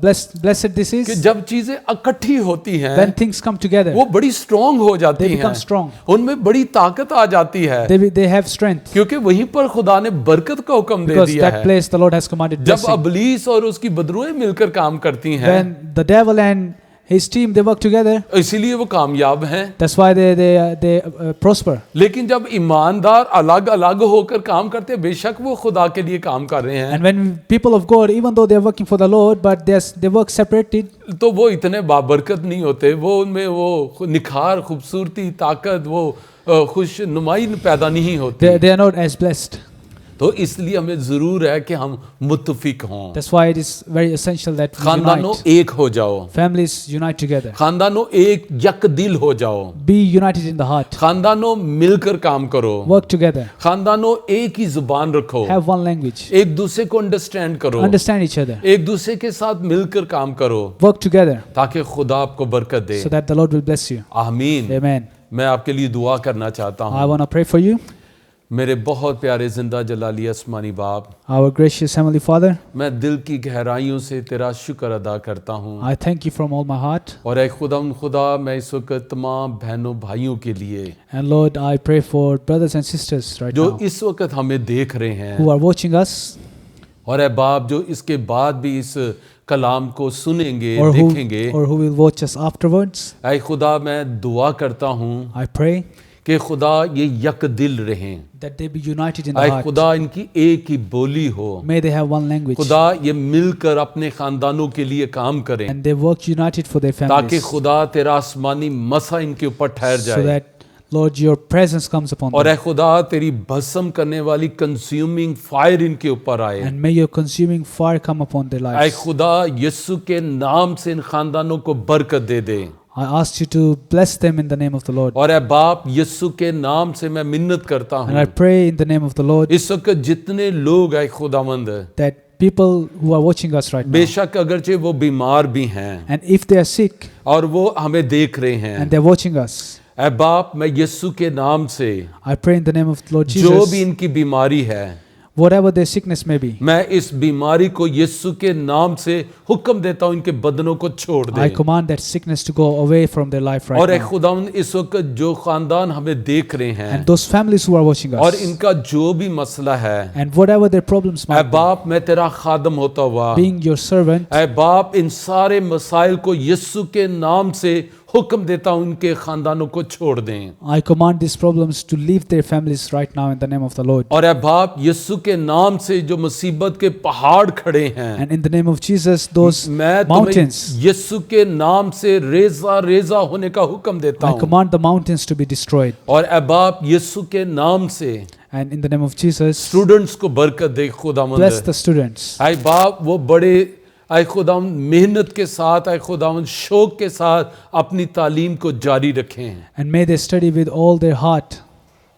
blessed this कि is? जब चीजें इकट्ठी होती हैं, When things come together, वो बड़ी स्ट्रांग हो जाती they हैं, become strong. उनमें बड़ी ताकत आ जाती है, They have strength. क्योंकि वहीं पर खुदा ने बरकत का हुक्म दे Because दिया that है। place the Lord has commanded जब blessing. अबलीस और उसकी बदरुएं मिलकर काम करती हैं, When the devil and his team, they work together. इसीलिए वो कामयाब हैं। That's why they prosper. लेकिन जब ईमानदार अलग अलग होकर काम करते हैं, बेशक वो खुदा के लिए काम कर रहे हैं, And when people of God, even though they are working for the Lord, but they work separated, तो वो इतने बाबरकत नहीं होते। वो उनमें वो निखार, खूबसूरती, ताकत, वो खुश नुमाई पैदा नहीं होती। they are not as blessed. तो इसलिए हमें जरूर है कि हम मुत्तफिक हों। That's why it is very essential that we खानदानों unite. एक हो जाओ, Families unite together. खानदानों एक यक दिल हो जाओ, Be united in the heart. खानदानों मिलकर काम करो, Work together. खानदानों एक ही जुबान रखो, Have one language. एक दूसरे को अंडरस्टैंड करो, Understand each other. एक दूसरे के साथ मिलकर काम करो, Work together ताकि खुदा आपको बरकत दे। so that the Lord will bless you. आमीन। Amen. मैं आपके लिए दुआ करना चाहता I हूँ। want to pray for you. मेरे बहुत प्यारे जिंदा जलाली आसमानी बाप, Our gracious Heavenly Father, मैं दिल की गहराइयों से तेरा शुक्र अदा करता हूँ। I thank you from all my heart. और ऐ खुदा, मैं इस वक्त तमाम बहनों भाइयों के लिए And Lord, I pray for brothers and sisters right जो now इस वक्त हमें देख रहे हैं, who are watching us और ऐ बाप जो इसके बाद भी इस कलाम को सुनेंगे, or देखेंगे, who will watch us afterwards. ऐ खुदा मैं दुआ करता हूँ I pray कि खुदा ये यक दिल रहें, that they be united in the I heart. खुदा इनकी एक ही बोली हो, May they have one language खुदा ये मिलकर अपने खानदानों के लिए काम करें, and they work united for their ताकि families खुदा तेरा आसमानी मसा इनके ऊपर ठहर so जाए, that Lord your presence comes upon और ऐ them खुदा तेरी भस्म करने वाली कंज्यूमिंग फायर इनके ऊपर आए। and may your consuming fire come upon their I lives. खुदा यीशु के नाम से इन खानदानों को बरकत दे दे, I ask you to bless them in the name of the Lord. और ऐ बाप यीशु के नाम से मैं मिन्नत करता And I हूँ, pray in the name of the Lord इस वक्त जितने लोग ऐ खुदावंद that people who are watching us right now, बेशक अगरचे वो बीमार भी हैं and if they are sick और वो हमें देख रहे हैं, and they're watching us, ऐ बाप मैं यीशु के नाम से I pray in the name of the Lord जो Jesus, भी इनकी बीमारी है, whatever their sickness may be, मैं इस बीमारी को यीशु के नाम से हुक्म देता हूँ, इनके बदनों को छोड़ I they. command that sickness to go away from their life और right ऐ now. खुदावंद इस वक्त जो खानदान हमें देख रहे हैं And those families who are watching और us, इनका जो भी मसला है, and whatever their problems I might be, बाप मैं तेरा खादम होता हुआ, being your servant, ऐ बाप इन सारे मसाइल को यीशु के नाम से हुक्म देता हूँ, इनके खानदानों को छोड़ दें। I command these problems to leave their families right now in the name of the Lord. और ऐ बाप यीशु के नाम से जो मुसीबत के पहाड़ खड़े हैं, And in the name of Jesus, those मैं mountains, तुम्हें यीशु के नाम से रेजा रेजा होने का हुक्म देता I हूँ। command the mountains to be destroyed. और ऐ बाप यीशु के नाम से And in the name of Jesus, students को बरकत दे खुदावंद। bless the students. ऐ बाप वो बड़े ऐ खुदावंद मेहनत के साथ, ऐ खुदावंद शौक के साथ अपनी तालीम को जारी रखें, And may they study with all their heart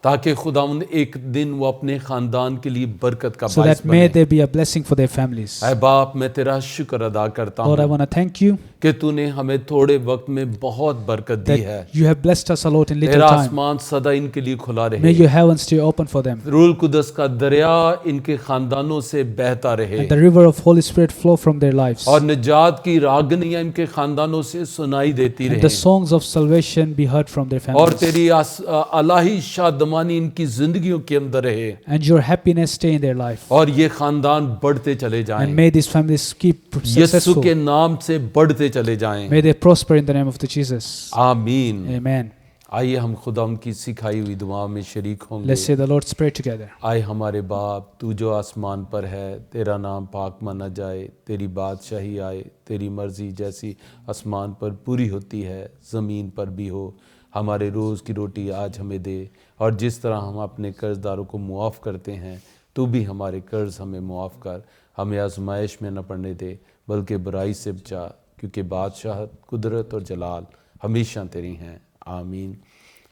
ताकि खुदावंद एक दिन वो अपने खानदान के लिए बरकत का so बायस that may बने। they be a blessing for their families. ऐ बाप मैं तेरा शुक्र अदा करता Lord, I हूँ want to thank you कि तूने हमें थोड़े वक्त में बहुत बरकत दी है। that you have blessed us a lot in little तेरा time. आसमान सदा इनके लिए खुला May रहे, your heavens stay open for them. रूल कुदस का दरिया इनके खानदानों से बहता रहे, And the river of Holy Spirit flow from their lives. और निजात की रागनियां इनके खानदानों से सुनाई देती And the रहे, songs of salvation be heard from their और families. तेरी अलाही शादमानी इनकी जिंदगियों के अंदर रहे, And your happiness stay in their life. और ये खानदान बढ़ते चले जाएं, And may these families keep Yeshu successful. के नाम से बढ़ते चले जाएं। May they prosper in the name of the Jesus. आमीन। Amen. आइए हम खुदा की सिखाई हुई दुआ में शरीक होंगे। Let's say the Lord's Prayer together. आए हमारे बाप, तू जो आसमान पर है, तेरा नाम पाक माना जाए, तेरी बादशाही आए, तेरी मर्जी जैसी आसमान पर पूरी होती है ज़मीन पर भी हो। हमारे रोज़ की रोटी आज हमें दे, और जिस तरह हम अपने कर्जदारों को मुआफ़ करते हैं, तू भी हमारे कर्ज हमें मुआफ़ कर, हमें आजमाइश में न पड़ने दे, बल्कि बुराई से बचा, क्योंकि बादशाह, कुदरत और जलाल हमेशा तेरी हैं। आमीन।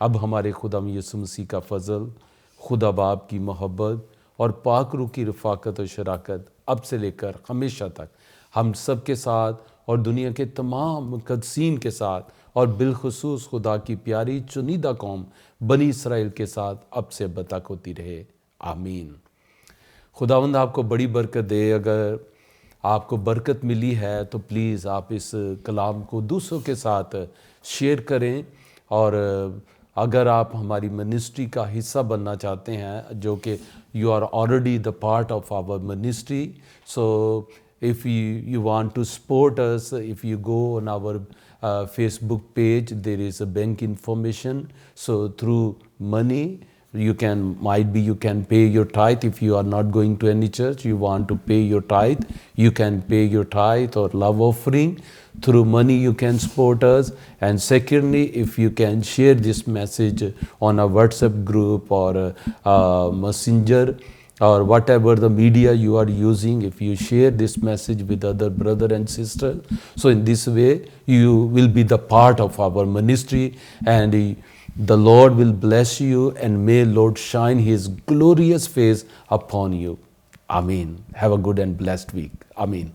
अब हमारे खुदा यीशु मसीह का फ़ज़ल, खुदा बाप की मोहब्बत और पाक रूह की रफ़ाकत और शराकत अब से लेकर हमेशा तक हम सब के साथ और दुनिया के तमाम मुक़द्दसीन के साथ और बिलखुसूस खुदा की प्यारी चुनीदा कौम बनी इसराइल के साथ अब से अब तक होती रहे। आमीन। खुदावंद आपको बड़ी बरकत दे। अगर आपको बरकत मिली है तो प्लीज़ आप इस कलाम को दूसरों के साथ शेयर करें, और अगर आप हमारी मिनिस्ट्री का हिस्सा बनना चाहते हैं, जो कि you are already the part of our ministry, so if you want to support us, if you go on our Facebook page, there is a bank information. So through money, you can pay your tithe. If you are not going to any church, you want to pay your tithe, you can pay your tithe or love offering. Through money you can support us. And secondly, if you can share this message on a WhatsApp group or a messenger or whatever the media you are using, if you share this message with other brother and sister, so in this way you will be the part of our ministry, and the Lord will bless you, and may Lord shine His glorious face upon you. Amen. Have a good and blessed week. Amen.